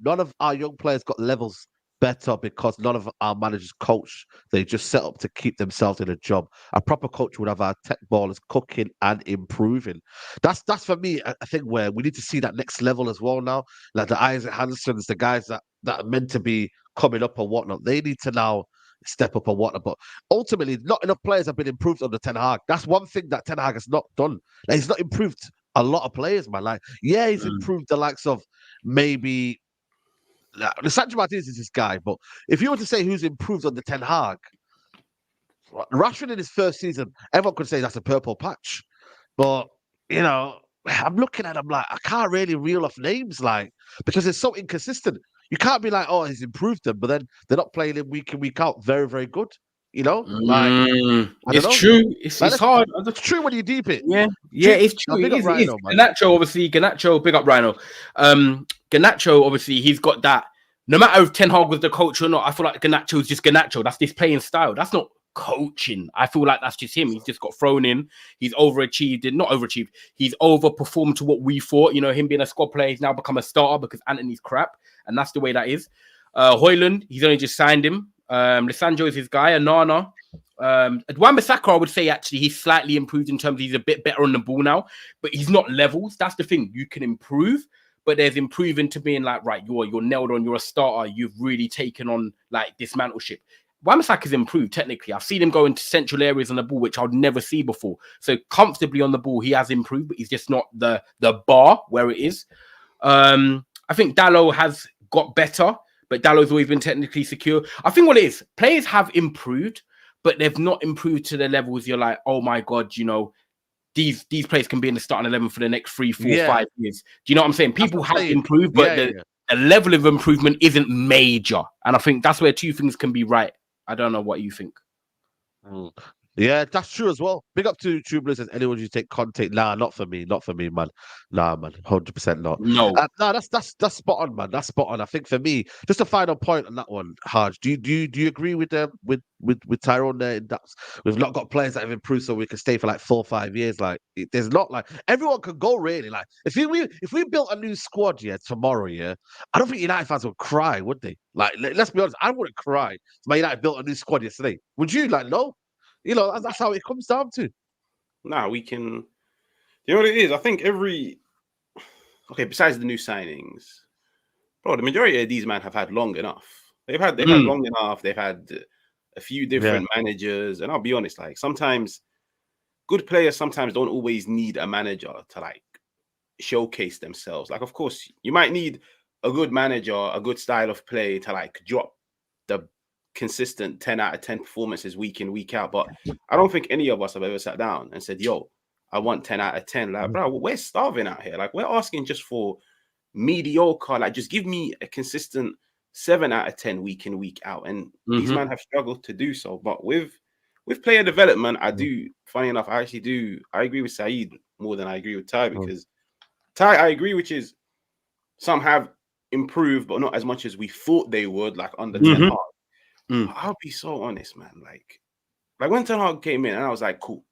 None of our young players got levels better because none of our managers coach. They just set up to keep themselves in a job. A proper coach would have our tech ballers cooking and improving. That's for me a thing where we need to see that next level as well now. Like the Isaac Hansons, the guys that are meant to be coming up and whatnot, they need to now step up and whatnot. But ultimately, not enough players have been improved under Ten Hag. That's one thing that Ten Hag has not done. Like, he's not improved a lot of players, man. Like, yeah, he's improved the likes of maybe Lisandro Martinez is this guy, but if you were to say who's improved under Ten Hag, Rashford in his first season, everyone could say that's a purple patch. But, you know, I'm looking at him like, I can't really reel off names, like, because it's so inconsistent. You can't be like, oh, he's improved them, but then they're not playing him week in, week out very, very good. You know? Like, it's true. It's hard. It's true when you deep it. Yeah, it's true. It is. Garnacho, obviously, Garnacho, big up Rhino. Garnacho, obviously, he's got that. No matter if Ten Hag was the coach or not, I feel like Garnacho is just Garnacho. That's this playing style. That's not coaching. I feel like that's just him. He's just got thrown in. He's overachieved. Not overachieved. He's overperformed to what we thought. You know, him being a squad player, he's now become a starter because Anthony's crap. And that's the way that is. Højlund, he's only just signed him. Lisandro is his guy. Anana. Wan Bissaka, I would say actually he's slightly improved in terms of he's a bit better on the ball now, but he's not levels. That's the thing. You can improve, but there's improving to being like, right, you're nailed on, you're a starter, you've really taken on like this mantleship. Wan Bissaka's improved technically. I've seen him go into central areas on the ball, which I would never see before. So comfortably on the ball, he has improved, but he's just not the bar where it is. I think Dalot has got better, but Dallow's always been technically secure. I think what it is, players have improved, but they've not improved to the levels you're like, oh my God, you know, these players can be in the starting 11 for the next 3, 4, 5 years. Do you know what I'm saying? People have improved, but the level of improvement isn't major. And I think that's where two things can be right. I don't know what you think. Yeah, that's true as well. Big up to True Blue says, anyone you take contact? Nah, not for me, man. Nah, man, 100% not. No, that's spot on, man. That's spot on. I think for me, just a final point on that one, Haj. Do you agree with Tyrone there? We've not got players that have improved, so we can stay for like 4 or 5 years. Like, there's not like everyone could go really. Like, if we built a new squad, tomorrow, I don't think United fans would cry, would they? Like, let's be honest, I wouldn't cry if my United built a new squad yesterday. Would you? Like, no. You know, that's how it comes down to. Nah, we can. You know what it is? I think besides the new signings, bro, the majority of these men have had long enough. They've had long enough. They've had a few different managers. And I'll be honest, like sometimes good players sometimes don't always need a manager to like showcase themselves. Like, of course, you might need a good manager, a good style of play to like drop the consistent 10 out of 10 performances week in, week out. But I don't think any of us have ever sat down and said, yo, I want 10 out of 10. Like, bro, we're starving out here. Like, we're asking just for mediocre. Like, just give me a consistent 7 out of 10 week in, week out. And these men have struggled to do so. But with player development, I do, funny enough, I agree with Saeed more than I agree with Ty, because Ty, I agree, which is some have improved, but not as much as we thought they would, like under Ten Hag. I'll be so honest, man. Like when Ten Hag came in, and I was like, cool.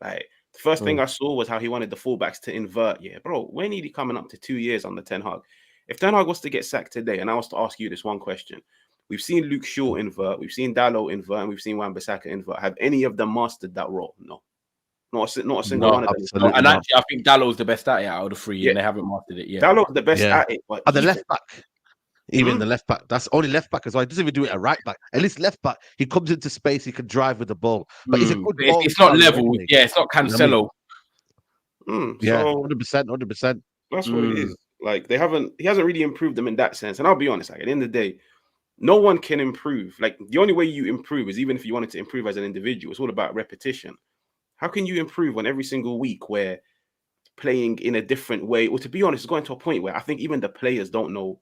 Like the first thing I saw was how he wanted the fullbacks to invert. Yeah, bro, when are he coming up to 2 years on the Ten Hag? If Ten Hag was to get sacked today, and I was to ask you this one question, we've seen Luke Shaw invert, we've seen Dalot invert, and we've seen Wan Bissaka invert. Have any of them mastered that role? No. Not a single one of them. And actually, I think Dallow's the best at it out of the three, and they haven't mastered it yet. Dallow's the best at it. But the left back. Even the left back, that's only left back as well. He doesn't even do it at right back. At least left back, he comes into space, he can drive with the ball. But he's a good ball. It's not level. Anyway. Yeah, it's not Cancelo. Yeah, 100%. That's what it is. Like he hasn't really improved them in that sense. And I'll be honest, like at the end of the day, no one can improve. Like the only way you improve is even if you wanted to improve as an individual. It's all about repetition. How can you improve when every single week we're playing in a different way? Or to be honest, it's going to a point where I think even the players don't know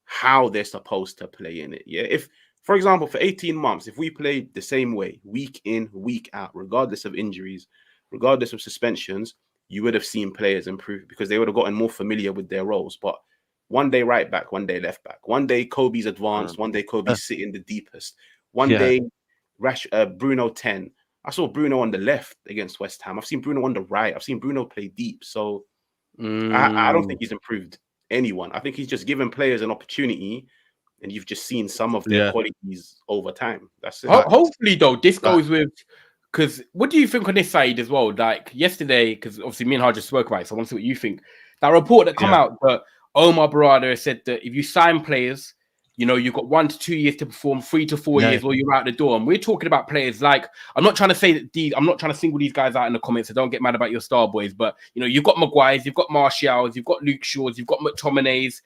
how they're supposed to play in it. Yeah. If, for example, for 18 months, if we played the same way, week in, week out, regardless of injuries, regardless of suspensions, you would have seen players improve because they would have gotten more familiar with their roles. But one day right back, one day left back, one day Kobe's advanced, one day Kobe's sitting the deepest, one day Bruno 10. I saw Bruno on the left against West Ham. I've seen Bruno on the right. I've seen Bruno play deep. So I don't think he's improved anyone. I think he's just given players an opportunity, and you've just seen some of their qualities over time. That's it. Hopefully, though, this goes with, because what do you think on this side as well? Like yesterday, because obviously me and Har just spoke about it, so I want to see what you think. That report that come out that Omar Barada said that if you sign players, you know, you've got 1 to 2 years to perform, 3 to 4 years, or you're out the door. And we're talking about players like, I'm not trying to say that I'm not trying to single these guys out in the comments, so don't get mad about your star boys. But, you know, you've got Maguires, you've got Martials, you've got Luke Shaws, you've got McTominays.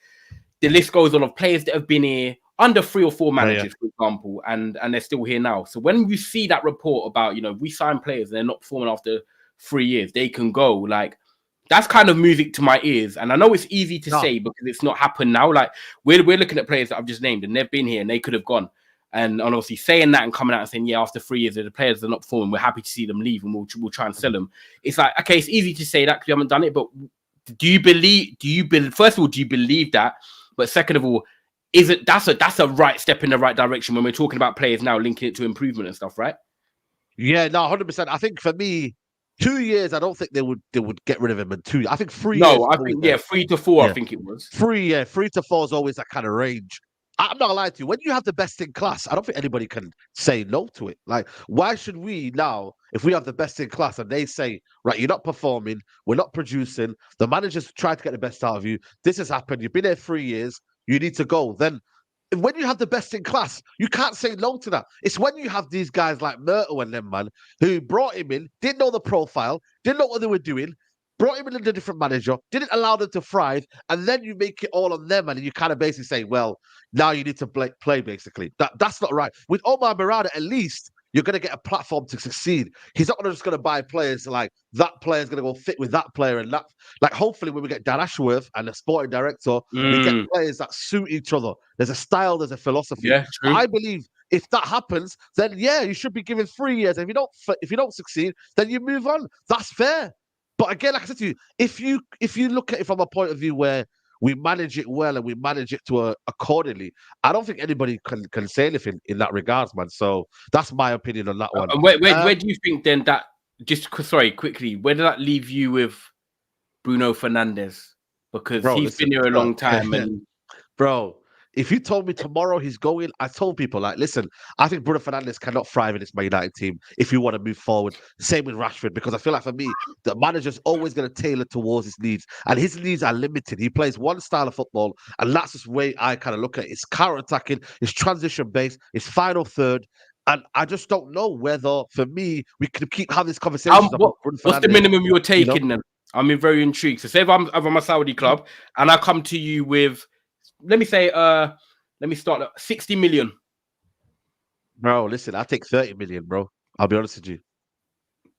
The list goes on of players that have been here under 3 or 4 managers, for example, and they're still here now. So when you see that report about, you know, we sign players and they're not performing after 3 years, they can go, like, that's kind of music to my ears. And I know it's easy to say because it's not happened now. Like we're looking at players that I've just named and they've been here and they could have gone. And obviously saying that and coming out and saying, yeah, after 3 years, the players are not performing, we're happy to see them leave and we'll try and sell them. It's like, okay, it's easy to say that because you haven't done it. But first of all, do you believe that? But second of all, that's a right step in the right direction when we're talking about players now linking it to improvement and stuff, right? Yeah, no, 100%. I think for me, 2 years, I don't think they would get rid of him in 2. I think 3 years. No, I think 3 to 4. I think it was 3 to 4 is always that kind of range. I'm not gonna lie to you. When you have the best in class, I don't think anybody can say no to it. Like, why should we now, if we have the best in class, and they say, right, you're not performing, we're not producing, the manager's trying to get the best out of you. This has happened. You've been there 3 years. You need to go. Then, when you have the best in class, you can't say no to that. It's when you have these guys like Myrtle and them, man, who brought him in, didn't know the profile, didn't know what they were doing, brought him in a different manager, didn't allow them to thrive, and then you make it all on them, and you kind of basically say, well, now you need to play basically. That's not right. With Omar Barada, at least, you're going to get a platform to succeed. He's not just going to buy players like that player's going to go fit with that player and that. Like, hopefully, when we get Dan Ashworth and the sporting director, we get players that suit each other. There's a style, there's a philosophy. Yeah, true. I believe if that happens, then you should be given 3 years. If you don't succeed, then you move on. That's fair. But again, like I said to you, if you look at it from a point of view where we manage it well and we manage it to accordingly, I don't think anybody can say anything in that regards, man. So that's my opinion on that one. And where do you think then that, quickly, where did that leave you with Bruno Fernandes? Because he's been here a long time. And bro, if you told me tomorrow he's going, I told people, like, listen, I think Bruno Fernandes cannot thrive in this Man United team if you want to move forward. Same with Rashford, because I feel like for me, the manager's always going to tailor towards his needs, and his needs are limited. He plays one style of football, and that's just the way I kind of look at it. It's counter-attacking, it's transition-based, it's final third, and I just don't know whether, for me, we can keep having this conversation about Bruno Fernandes. What's the minimum you're taking then? I'm very intrigued. So say if I'm a Saudi club, and I come to you with, let me start at 60 million. Bro, listen, I'll take 30 million, bro. I'll be honest with you.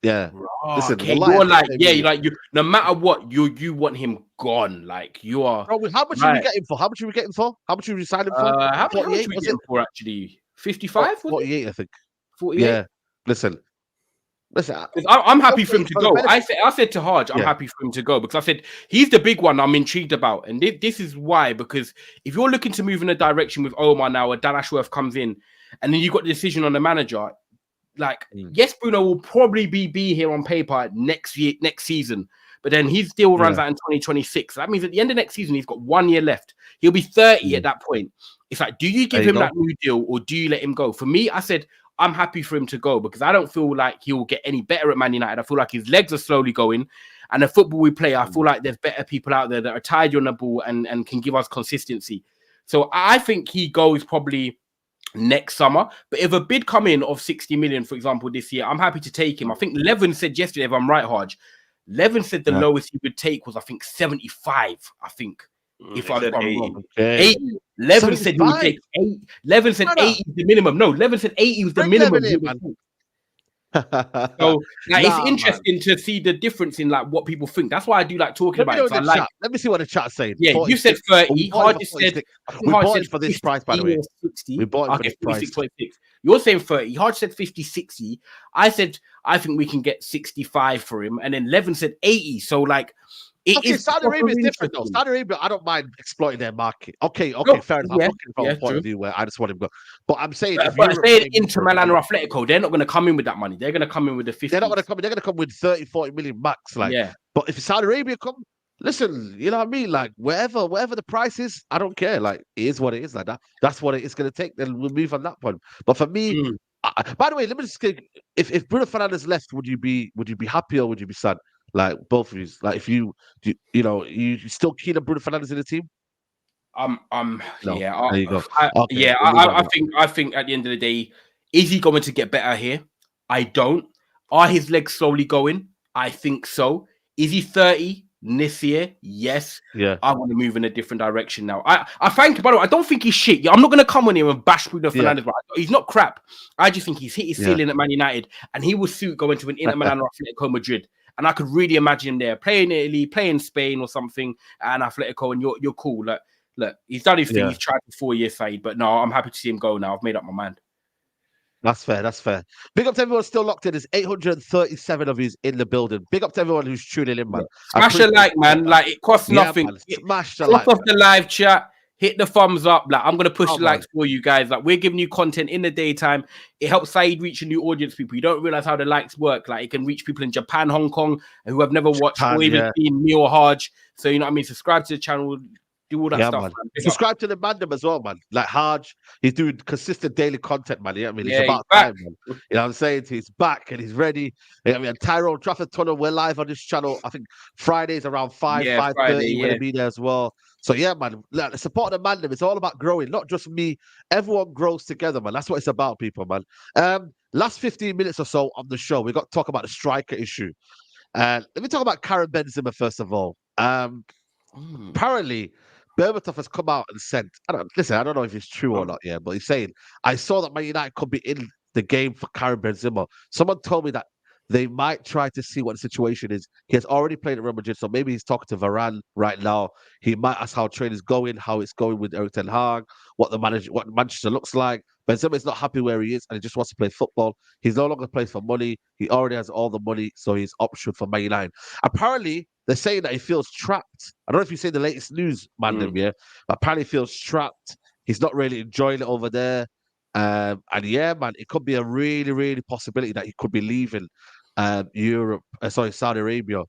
Yeah. Listen, okay, you're like, no matter what, you want him gone. Like, you are. Bro, how much should we get him for? How much should we get him for? How much should we sign him for? How much should we get him for, actually? 55? 48, I think. 48? Yeah. Listen, Listen, I'm happy for him to for the go. benefit- I said to Haj, I'm happy for him to go because I said he's the big one I'm intrigued about. And this is why, because if you're looking to move in a direction with Omar now, or Dan Ashworth comes in, and then you've got the decision on the manager, like, yes, Bruno will probably be here on paper next season, but then he still runs out in 2026. That means at the end of next season, he's got 1 year left. He'll be 30 at that point. It's like, do you give him that new deal or do you let him go? For me, I said, I'm happy for him to go because I don't feel like he'll get any better at Man United. I feel like his legs are slowly going. And the football we play, I feel like there's better people out there that are tidy on the ball and can give us consistency. So I think he goes probably next summer. But if a bid come in of 60 million, for example, this year, I'm happy to take him. I think Levin said yesterday, if I'm right, Haj, Levin said the lowest he would take was, I think, 75, I think. If I'm wrong. 80. Levin said he would take 8. Levin said 80 is the minimum. No, Levin said 80 was the minimum. So it's interesting to see the difference in like what people think. That's why I do like talking about it. Let me see what the chat's saying. Yeah, you said 30. Hard just said we bought it for this price, by the way. 60. We bought it for this price. 26. You're saying 30. Hard said 50, 60. I said I think we can get 65 for him, and then Levin said 80. So like. Saudi Arabia is different though. Saudi Arabia, I don't mind exploiting their market. Okay, fair enough. I'm looking from a point of view where I just want him to go. But I'm saying, Inter Milan or Atletico, they're not going to come in with that money. They're going to come in with the 50. They're not going to come in. They're going to come with 30, 40 million max. But if Saudi Arabia come, listen, you know what I mean? Like wherever the price is, I don't care. Like it is what it is. Like that. That's what it's going to take. Then we'll move on that one. But for me, by the way, let me just if Bruno Fernandes left, would you be happy or would you be sad? Like both of you, like if you still keen on Bruno Fernandes in the team? There you go. I think at the end of the day, is he going to get better here? I don't. Are his legs slowly going? I think so. Is he 30 this year? Yes. Yeah. I want to move in a different direction now. I thank, by the way, I don't think he's shit. I'm not going to come on here and bash Bruno Fernandes. But he's not crap. I just think he's hit his ceiling at Man United, and he will suit going to an Inter Milan or Atletico Madrid. And I could really imagine him there playing Italy, playing Spain or something, and Atletico, and you're cool. Look, he's done his thing. He's tried for 4 years, Said, but no, I'm happy to see him go now. I've made up my mind. That's fair. Big up to everyone still locked in. There's 837 of you in the building. Big up to everyone who's tuning in, man. Smash a like, man. Like, it costs nothing. Man. Smash the like. Off the live chat. Hit the thumbs up. Like, I'm gonna push the likes for you guys. Like, we're giving you content in the daytime. It helps Said reach a new audience. People, you don't realize how the likes work. Like, it can reach people in Japan, Hong Kong, who have never watched or even seen me or Haj. So you know what I mean. Subscribe to the channel. Do all that stuff. Man. Subscribe to the Mandem as well, man. Like Haj, he's doing consistent daily content, man. You know what I mean? It's about time, man. You know what I'm saying? He's back and he's ready. You know what I mean? Tyrone Trafford Tunnel, we're live on this channel. I think Fridays around 5:30. We're gonna be there as well. So yeah, man. Like, support the Mandem. It's all about growing, not just me. Everyone grows together, man. That's what it's about, people, man. Last 15 minutes or so on the show, we got to talk about the striker issue. Let me talk about Karim Benzema first of all. Apparently, Berbatov has come out and said, I don't know if it's true or not, but he's saying, I saw that Man United could be in the game for Karim Benzema. Someone told me that they might try to see what the situation is. He has already played at Real Madrid, so maybe he's talking to Varane right now. He might ask how training's going, how it's going with Erik ten Hag, what Manchester looks like. Benzema is not happy where he is, and he just wants to play football. He's no longer playing for money. He already has all the money, so he's option for Man United. Apparently, they're saying that he feels trapped. I don't know if you see the latest news, Mandem, but apparently he feels trapped. He's not really enjoying it over there. And yeah, man, it could be a really, really possibility that he could be leaving Saudi Arabia.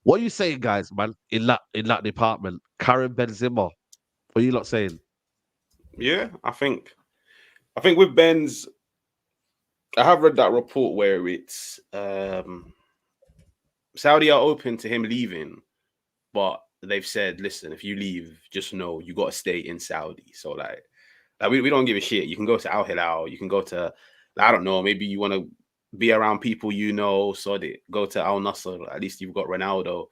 What are you saying, guys, man, in that department? Karim Benzema, what are you lot saying? Yeah, I think with Benz, I have read that report where it's Saudi are open to him leaving, but they've said, listen, if you leave, just know you got to stay in Saudi. So like we don't give a shit. You can go to Al Hilal, you can go to, I don't know, maybe you want to be around people you know, so they go to Al-Nassr. At least you've got Ronaldo.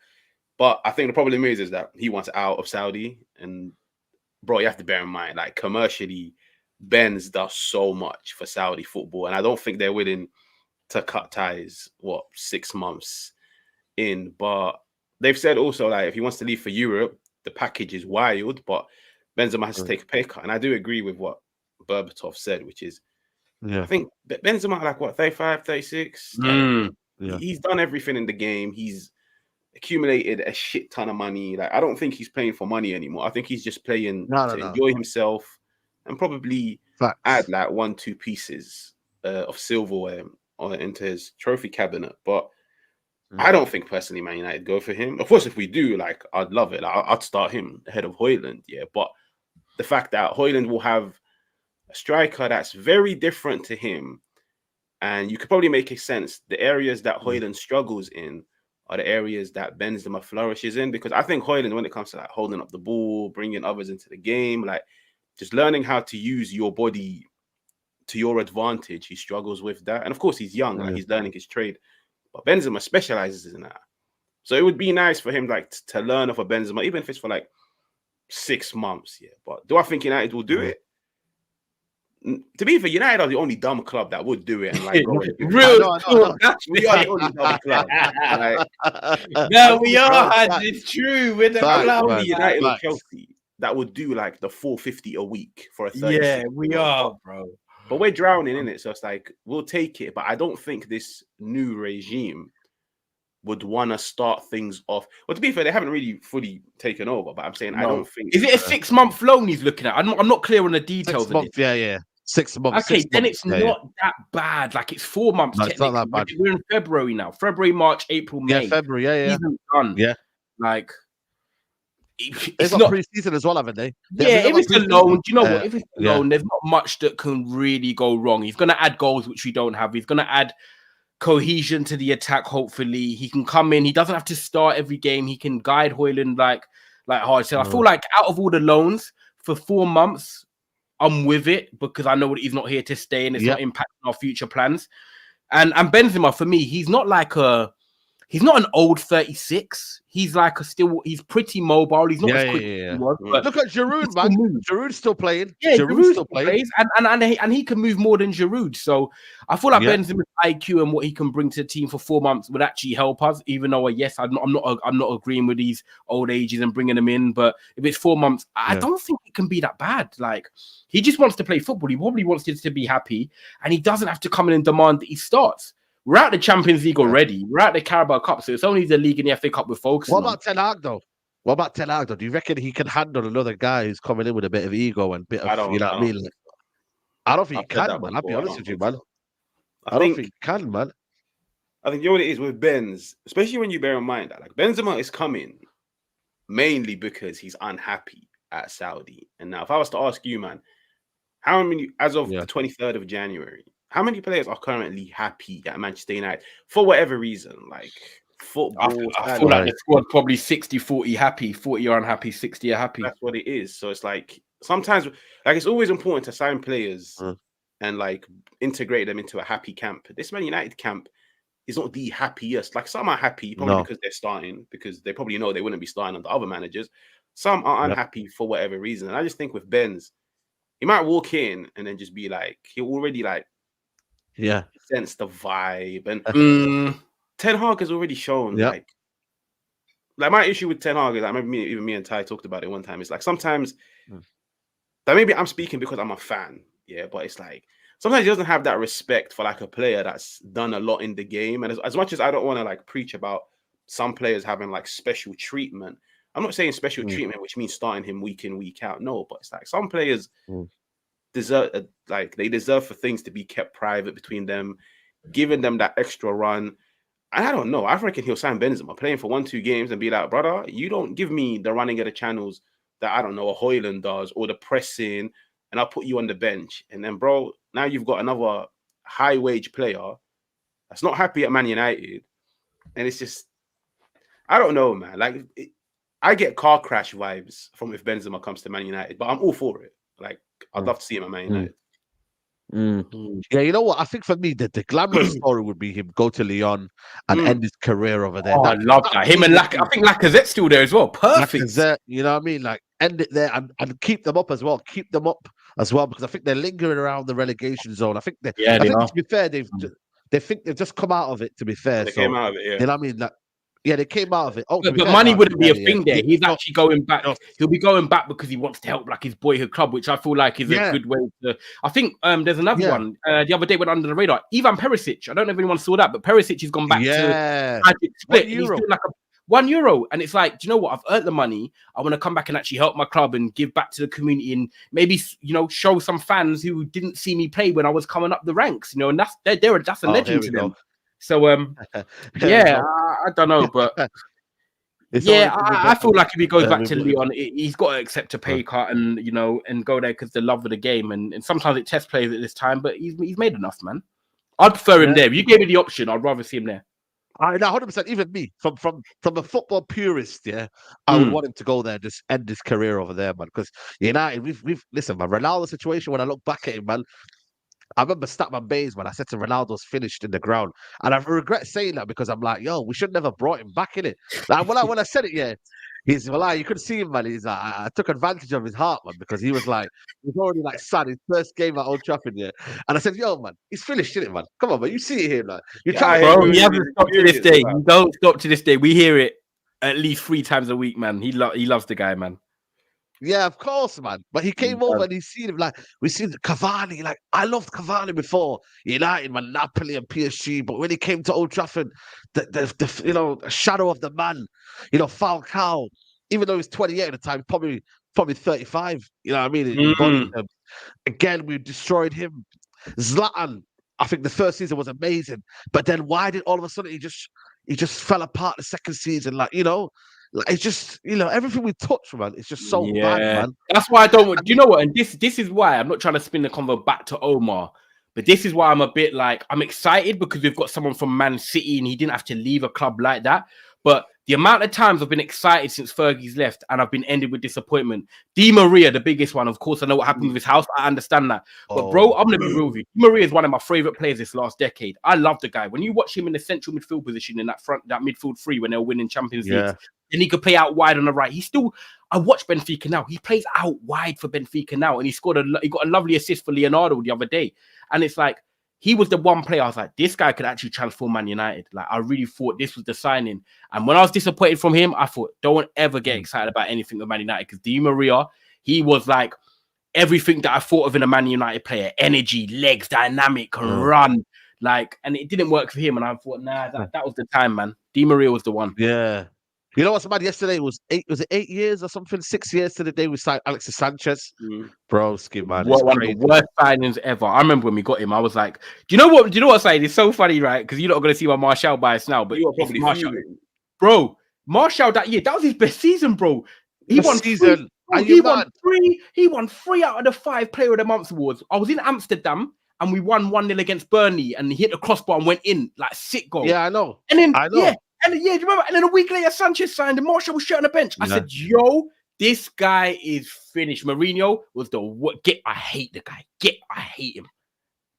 But I think the problem is that he wants out of Saudi. And bro, you have to bear in mind, like commercially, Benz does so much for Saudi football, and I don't think they're willing to cut ties. 6 months in? But they've said also, like, if he wants to leave for Europe, the package is wild, but Benzema has to take a pay cut. And I do agree with what Berbatov said, which is, I think Benzema, like, 35, 36? He's done everything in the game. He's accumulated a shit ton of money. Like, I don't think he's playing for money anymore. I think he's just playing to enjoy himself and probably add like 1-2 pieces of silverware into his trophy cabinet. But I don't think personally Man United go for him. Of course, if we do, like, I'd love it. Like, I'd start him ahead of Højlund. Yeah, but the fact that Højlund will have a striker that's very different to him, and you could probably make a sense the areas that Højlund struggles in are the areas that Benzema flourishes in, because I think Højlund, when it comes to like holding up the ball, bringing others into the game, like just learning how to use your body to your advantage, he struggles with that. And of course, he's young, like he's learning his trade. But Benzema specializes in that. So it would be nice for him like to learn off of Benzema, even if it's for like 6 months. Yeah. But do I think United will do it? To be fair, United are the only dumb club that would do it. And like, real, we are the only dumb club. No, we are. It's true. We're the club. United or Chelsea that would do like the 450 a week for a 30. Yeah, we are, bro. But we're drowning in it, so it's like we'll take it. But I don't think this new regime would want to start things off. Well, to be fair, they haven't really fully taken over. But I'm saying I don't think. Is it a 6-month loan he's looking at? I'm not clear on the details. 6 months, yeah. 6 months. Okay, 6 then months, it's not that bad. Like it's 4 months. No, it's not that bad. We're in February now. February, March, April, May. Yeah, February. Yeah. Season's done. Yeah. Like it's not pre-season as well, haven't they? If it's a loan, do you know what? If it's a loan, there's not much that can really go wrong. He's going to add goals, which we don't have. He's going to add cohesion to the attack. Hopefully, he can come in. He doesn't have to start every game. He can guide Højlund like hard. So I feel like out of all the loans for 4 months, I'm with it because I know that he's not here to stay and it's not impacting our future plans. And Benzema, for me, he's not an old 36. He's like he's pretty mobile. He's not as quick as he was. But look at Giroud, man. Giroud's still playing. Yeah, Giroud still plays. And he can move more than Giroud. So I feel like Benzema's IQ and what he can bring to the team for 4 months would actually help us. Even though, I'm not agreeing with these old ages and bringing them in. But if it's 4 months, I don't think it can be that bad. Like he just wants to play football. He probably wants to be happy, and he doesn't have to come in and demand that he starts. We're out the Champions League already. We're out the Carabao Cup, so it's only the league and the FA Cup we're focusing on. What about Ten Hag, though? Do you reckon he can handle another guy who's coming in with a bit of ego and bit of, you know what I mean? Like, I don't think he can, man. I'll be honest with you, man. I don't think he can, man. I think you know what it is with Benz, especially when you bear in mind that like Benzema is coming mainly because he's unhappy at Saudi. And now, if I was to ask you, man, how many, as of the 23rd of January, how many players are currently happy at Manchester United for whatever reason? Like football. I feel like the squad probably 60-40 happy, 40 are unhappy, 60 are happy. That's what it is. So it's like sometimes like it's always important to sign players and like integrate them into a happy camp. This Man United camp is not the happiest. Like some are happy probably because they're starting, because they probably know they wouldn't be starting under other managers. Some are unhappy for whatever reason. And I just think with Benz, he might walk in and then just be like, he'll already like sense the vibe. And Ten Hag has already shown like my issue with Ten Hag is like maybe even me and Ty talked about it one time. It's like sometimes that maybe I'm speaking because I'm a fan, but it's like sometimes he doesn't have that respect for like a player that's done a lot in the game. And as much as I don't want to like preach about some players having like special treatment, I'm not saying special treatment, which means starting him week in, week out. No, but it's like some players deserve for things to be kept private between them, giving them that extra run. And I don't know. I reckon he'll sign Benzema, playing for 1-2 games and be like, brother, you don't give me the running of the channels that, I don't know, a Højlund does, or the pressing, and I'll put you on the bench. And then, bro, now you've got another high-wage player that's not happy at Man United. And it's just, I don't know, man. Like, I get car crash vibes from if Benzema comes to Man United, but I'm all for it. Like, I'd love to see him at Man United. Yeah, you know what? I think for me, the glamorous story would be him go to Lyon and end his career over there. I love that. Him and I think Lacazette's still there as well. Perfect. Lacazette, you know what I mean? Like, end it there and keep them up as well. Keep them up as well, because I think they're lingering around the relegation zone. I think I think to be fair, they think they've just come out of it. To be fair, they came out of it. You know what I mean? Like, Yeah, they came out of it. Oh, but money wouldn't be a thing there. He's actually going back. No. He'll be going back because he wants to help like his boyhood club, which I feel like is a good way to. I think there's another one. The other day went under the radar. Ivan Perisic. I don't know if anyone saw that, but Perisic has gone back to split. And he's doing like a €1, and it's like, do you know what? I've earned the money. I want to come back and actually help my club and give back to the community, and maybe show some fans who didn't see me play when I was coming up the ranks. And that's a legend to them. So yeah, I don't know, but. I feel like if he goes back to Lyon, he's got to accept a pay cut and and go there because the love of the game. And sometimes it test players at this time, but he's made enough, man. I'd prefer him there. If you gave me the option, I'd rather see him there. I know 100%. Even me, from a football purist, I would want him to go there, just end his career over there, man. Because United, we've listen, man. Ronaldo situation. When I look back at him, man, I remember Statman Bays when I said to Ronaldo's finished in the ground, and I regret saying that because I'm like, yo, we should never brought him back in it. Like when I said it, he's you could see him, man. He's like, I took advantage of his heart, man, because he was already like sad his first game at Old Trafford, and I said, yo, man, he's finished, isn't it, man? Come on, man, you see it here, man. You try, bro. He hasn't stopped to this day. He don't stop to this day. We hear it at least 3 times a week, man. He loves the guy, man. Yeah, of course, man. But he came over and he's seen him we seen Cavani. Like, I loved Cavani before United, man, Napoli and PSG. But when he came to Old Trafford, the shadow of the man, Falcao, even though he's 28 at the time, probably 35. You know what I mean? Again, we destroyed him. Zlatan, I think the first season was amazing, but then why did all of a sudden he just fell apart the second season? It's just, everything we touch, man, it's just so bad, man. That's why I don't want, do you know what? And this is why I'm not trying to spin the convo back to Omar, but this is why I'm a bit I'm excited because we've got someone from Man City and he didn't have to leave a club like that. But the amount of times I've been excited since Fergie's left and I've been ended with disappointment. Di Maria, the biggest one, of course, I know what happened with his house. I understand that. But, bro, I'm going to be real with you. Di Maria is one of my favorite players this last decade. I love the guy. When you watch him in the central midfield position in that midfield 3 when they were winning Champions League, and he could play out wide on the right. I watch Benfica now. He plays out wide for Benfica now. And he got a lovely assist for Leonardo the other day. And it's like, he was the one player I was like, this guy could actually transform Man United. Like, I really thought this was the signing. And when I was disappointed from him, I thought, don't ever get excited about anything with Man United. Because Di Maria, he was like everything that I thought of in a Man United player. Energy, legs, dynamic, run. And it didn't work for him. And I thought, nah, that was the time, man. Di Maria was the one. Yeah. You know what's mad? Yesterday was 8 years or something, 6 years to the day we signed Alexis Sanchez. Broski, man. One of the worst signings ever. I remember when we got him, I was like, do you know what I'm saying? It's so funny, right? Because you're not going to see my Martial bias now, but you are probably Martial. Bro, Martial that year, that was his best season, bro. He won season. He won 3 out of the 5 Player of the Month awards. I was in Amsterdam and we won 1-0 against Burnley and he hit the crossbar and went in like sick goal. Yeah, I know. And then do you remember? And then a week later, Sanchez signed and Martial was shut on the bench. I said, yo, this guy is finished. Mourinho was I hate the guy. I hate him.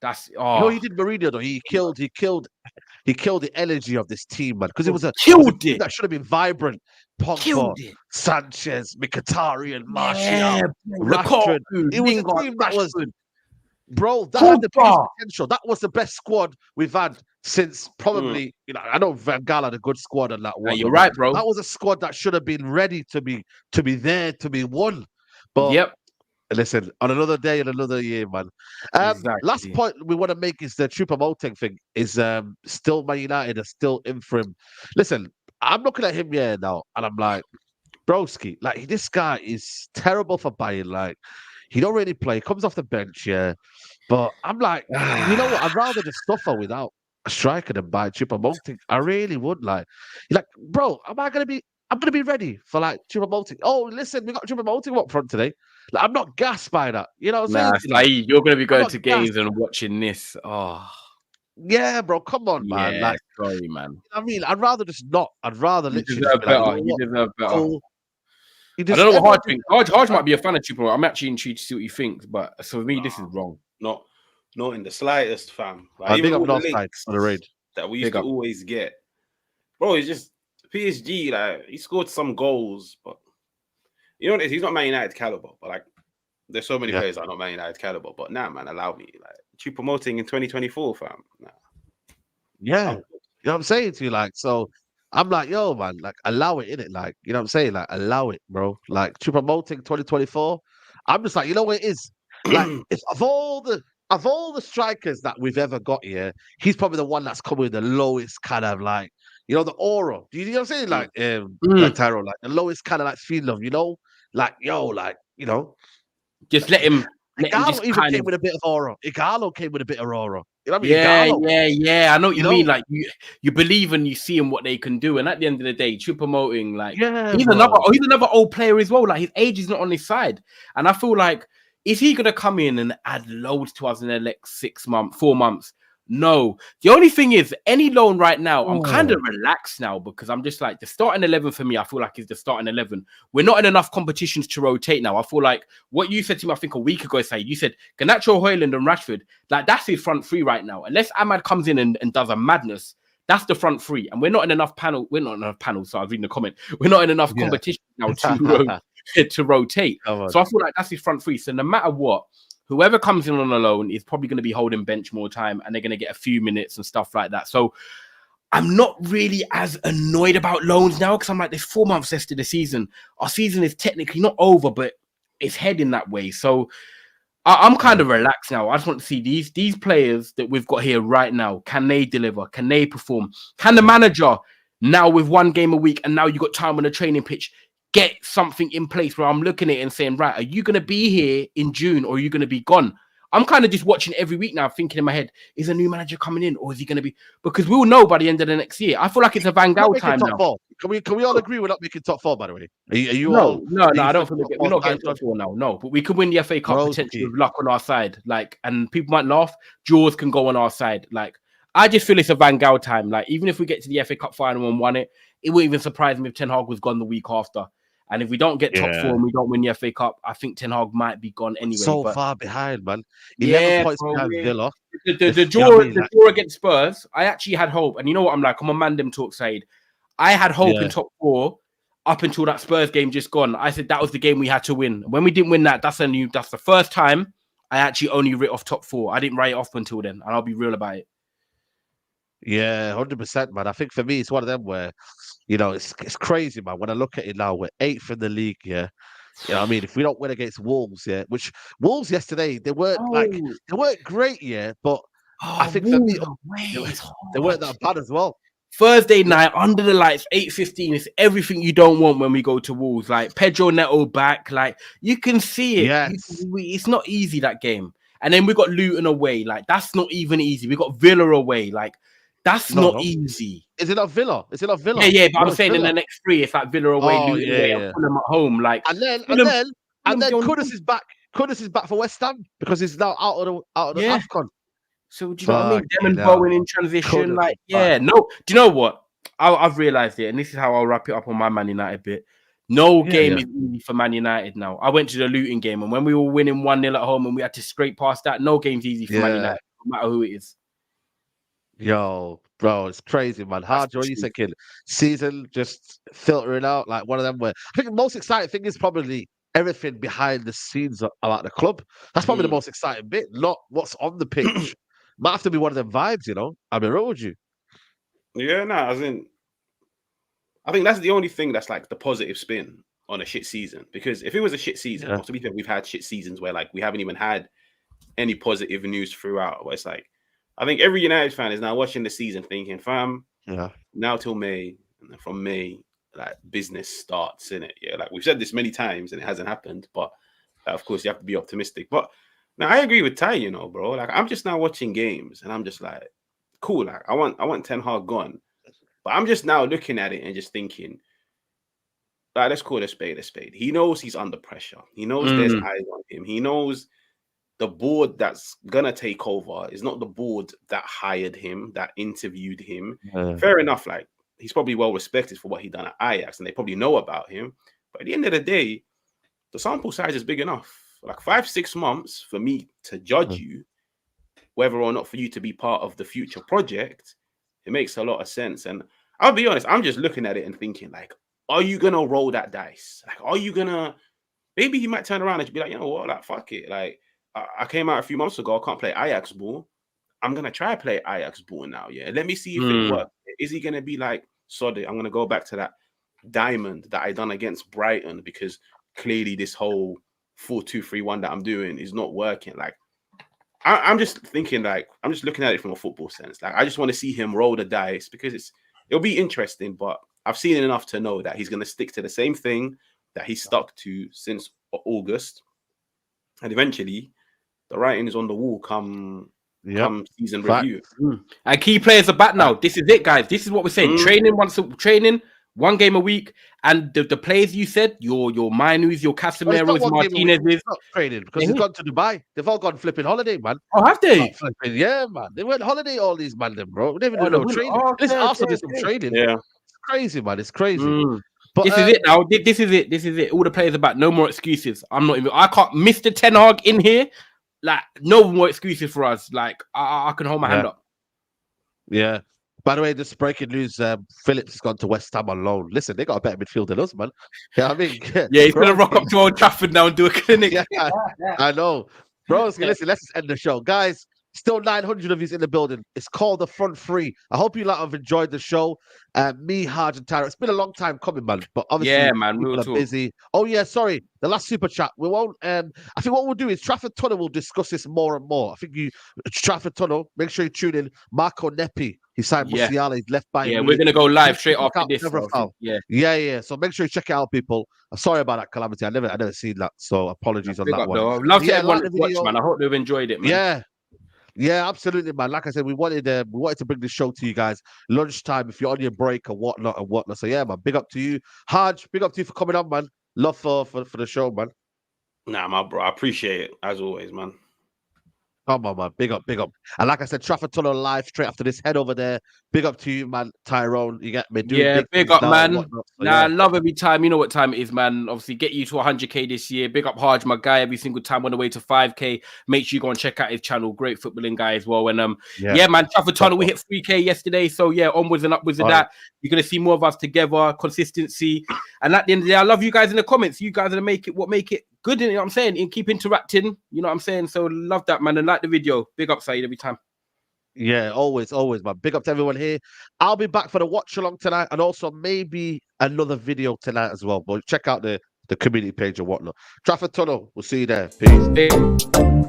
That's he did Mourinho though. He killed the energy of this team, man. Because it was that should have been vibrant. Pogba, Sanchez, Mkhitaryan, Martial, Rashford. It was a team that was, bro, that had the biggest potential. That was the best squad we've had since probably, I know Van Gaal had a good squad on that one. You're right, bro. That was a squad that should have been ready to be there, to be won. But listen, on another day and another year, man. Last point we want to make is the CHUPO thing is still Man United are still in for him. Listen, I'm looking at him now, and I'm like, broski, this guy is terrible for Bayern. He don't really play. He comes off the bench, but I'm like, you know what? I'd rather just suffer without a striker than buy CHUPO. I really would. Bro, I'm gonna be ready for CHUPO. Oh, listen, we got CHUPO up front today. I'm not gassed by that. You know what I'm saying? You're gonna be going to games and watching this. Oh, yeah, bro. Come on, man. Yeah, sorry, man. I mean, I'd rather just not. I'd rather literally. You deserve better. I don't know what Harge thinks. Harge might be a fan of CHUPO. I'm actually intrigued to see what he thinks, but for me, this is wrong. Not in the slightest, fam. I think I'm not on the raid that we used to always get. Bro, it's just PSG. He scored some goals, but you know what? He's not Man United caliber. But there's so many players that are not Man United caliber. But nah, man, allow me. CHUPO in 2024, fam. Nah. Yeah, you know what I'm saying to you, so. I'm like, yo, man, like allow it, innit? Like, you know what I'm saying? Like, allow it, bro. Like Moting 2024. I'm just like, you know what it is? Like, if of all the strikers that we've ever got here, he's probably the one that's come with the lowest kind of like, the aura. Do you know what I'm saying? Like Mm. Tyrone, like the lowest kind of like feeling of, like, yo, like, Just let him Igalo just even kind came of. with a bit of aura. Igalo came with a bit of aura. You know what I mean? Yeah, Igalo, yeah. I know what you you mean. know? Like you believe and you see him what they can do, and at the end of the day, promoting like Yeah, bro. he's another old player as well. Like his age is not on his side, and I feel like is he gonna come in and add loads to us in the next 6 months, 4 months? No. The only thing is, any loan right now, I'm kind of Oh, relaxed now because I'm just like the starting 11 for me. I feel like is the starting 11. We're not in enough competitions to rotate now. I feel like what you said to me, I think a week ago, Said you said Garnacho, Højlund, and Rashford. Like that's his front three right now. Unless Ahmad comes in and does a madness, that's the front three. And we're not in enough panel. We're not in enough panels. So I was reading the comment. We're not in enough yeah. competition now to rotate. Come on. So I feel like that's his front three. So no matter what, whoever comes in on a loan is probably going to be holding bench more time and they're going to get a few minutes and stuff like that. So I'm not really as annoyed about loans now because I'm like, there's 4 months left of the season. Our season is technically not over, but it's heading that way. So I'm kind of relaxed now. I just want to see these players that we've got here right now. Can they deliver? Can they perform? Can the manager now with 1 game a week and now you got time on the training pitch get something in place where I'm looking at it and saying, right, are you going to be here in June or are you going to be gone? I'm kind of just watching every week now, thinking in my head, is a new manager coming in or is he going to be? Because we'll know by the end of the next year. I feel like it's a Van We're not Gaal making time top now. four. Can we all agree we're not making top four? By the way, are you No, all? I don't think think top we're four not getting title? top four now. No, but we could win the FA Cup Bro's potentially key. with luck on our side. Like, and people might laugh. Draws can go on our side. Like, I just feel it's a Van Gaal time. Like, even if we get to the FA Cup final and won it, it wouldn't even surprise me if Ten Hag was gone the week after. And if we don't get top four and we don't win the FA Cup, I think Ten Hag might be gone anyway. So But far behind, man. 11 yeah, points bro, behind Villa. the You know what I mean? draw against Spurs, I actually had hope. And you know what I'm like? I'm a man them talk side. I had hope in top four up until that Spurs game just gone. I said that was the game we had to win. When we didn't win that, that's the first time I actually only writ off top four. I didn't write it off until then, and I'll be real about it. Yeah, 100%, man. I think for me, it's one of them where, it's crazy, man. When I look at it now, we're 8th in the league, yeah. You know what I mean? If we don't win against Wolves, yeah, which Wolves yesterday, they weren't great, yeah, but I think for me, they weren't that bad as well. Thursday night under the lights, 8:15. It's everything you don't want when we go to Wolves. Like Pedro Neto back, like you can see it. Yes. It's not easy that game. And then we got Luton away. Like that's not even easy. We got Villa away. Like that's not easy. Is it not Villa? Yeah. But I'm it's saying Villa. in the next 3, it's like Villa away, Oh, Luton away, and Fulham at home. Like and then Fulham Kudus is back. Kudus is back for West Ham because he's now out of the AFCON. So do you know what I mean? Them and hell. Bowen in transition, Kudus like is back. no. Do you know what? I've realized it, and this is how I'll wrap it up on my Man United bit. No game is easy for Man United now. I went to the Luton game, and when we were winning 1-0 at home, and we had to scrape past that, no game's easy for Man United, no matter who it is. Yo, bro, it's crazy, man. Hard, you thinking season just filtering out like one of them where I think the most exciting thing is probably everything behind the scenes about the club. That's probably the most exciting bit, not what's on the pitch. Might have to be one of them vibes, I'll be real with you. Yeah, no, I think that's the only thing that's like the positive spin on a shit season. Because if it was a shit season, to be fair, we've had shit seasons where like we haven't even had any positive news throughout. Where it's like, I think every United fan is now watching the season thinking, fam, now till May, and then from May, like business starts, in it. Yeah, like we've said this many times and it hasn't happened, but of course you have to be optimistic. But now I agree with Ty, bro. Like I'm just now watching games and I'm just like, cool. Like I want Ten Hag gone, but I'm just now looking at it and just thinking, like, let's call it a spade a spade. He knows he's under pressure. He knows there's eyes on him. He knows the board that's gonna take over is not the board that hired him, that interviewed him. Fair enough, like he's probably well respected for what he done at Ajax, and they probably know about him. But at the end of the day, the sample size is big enough. Like 5-6 months for me to judge you, whether or not for you to be part of the future project, it makes a lot of sense. And I'll be honest, I'm just looking at it and thinking, like, are you gonna roll that dice? Like, are you gonna? Maybe he might turn around and be like, you know what, like fuck it, like. I came out a few months ago. I can't play Ajax ball. I'm gonna try play Ajax ball now. Yeah, let me see if it works. Is he gonna be like, sod it. I'm going to go back to that diamond that I done against Brighton, because clearly this whole 4-2-3-1 that I'm doing is not working. Like, I'm just thinking, like, I'm just looking at it from a football sense. Like, I just want to see him roll the dice, because it'll be interesting, but I've seen enough to know that he's going to stick to the same thing that he's stuck to since August. And eventually, the writing is on the wall come season review. And key players are back now. This is it, guys. This is what we're saying. Training, 1 game a week. And the players you said, your Mainus, your Casemiro's, Martinez's. It's not training because he's gone to Dubai. They've all gone flipping holiday, man. Oh, have they? Yeah, man. They went holiday, all these man, them, bro. They never do no training. This also did some training. Yeah. It's crazy, man. It's crazy. But this is it now. This is it. All the players are back. No more excuses. I can't. Mr. Ten Hag in here. Like, no more excuses for us. Like, I can hold my hand up. Yeah. By the way, this breaking news, Phillips has gone to West Ham on loan. Listen, they got a better midfield than us, man. You know what I mean? Yeah, he's going to rock up to Old Trafford now and do a clinic. Yeah, I know. Bros, listen, let's just end the show. Guys, still 900 of you in the building. It's called The Front Three. I hope you have enjoyed the show. Me, Haj, and Tyra. It's been a long time coming, man. But obviously, people are busy. Oh, yeah, sorry. The last super chat. We won't. I think what we'll do is Trafford Tunnel will discuss this more and more. I think Trafford Tunnel, make sure you tune in. Marco Neppi. He signed Musiala. He's left by. Yeah, we're going to go live straight after this. Yeah. So make sure you check it out, people. I'm sorry about that calamity. I never seen that. So apologies on that one. I'd love to everyone watch, man. I hope they've enjoyed it, man. Yeah, absolutely, man. Like I said, we wanted to bring this show to you guys lunchtime if you're on your break or whatnot. So yeah, man, big up to you, Haj. Big up to you for coming on, man. Love for the show, man. Nah, my bro, I appreciate it as always, man. Come on, man. Big up. And like I said, Trafford Tunnel live straight after this. Head over there. Big up to you, man. Tyrone, you get me. Big up, man. I love every time. You know what time it is, man. Obviously, get you to 100K this year. Big up Haj, my guy. Every single time on the way to 5K. Make sure you go and check out his channel. Great footballing guy as well. And man, Trafford Tunnel, we hit 3K yesterday. So yeah, onwards and upwards of that. You're gonna see more of us together. Consistency. And at the end of the day, I love you guys in the comments. You guys are gonna make it good, you know what I'm saying? And keep interacting, you know what I'm saying? So love that, man. And like the video. Big up, Saeed, every time. Yeah, always, man. Big up to everyone here. I'll be back for the watch along tonight and also maybe another video tonight as well. But check out the community page or whatnot. Trafford Tunnel, we'll see you there. Peace.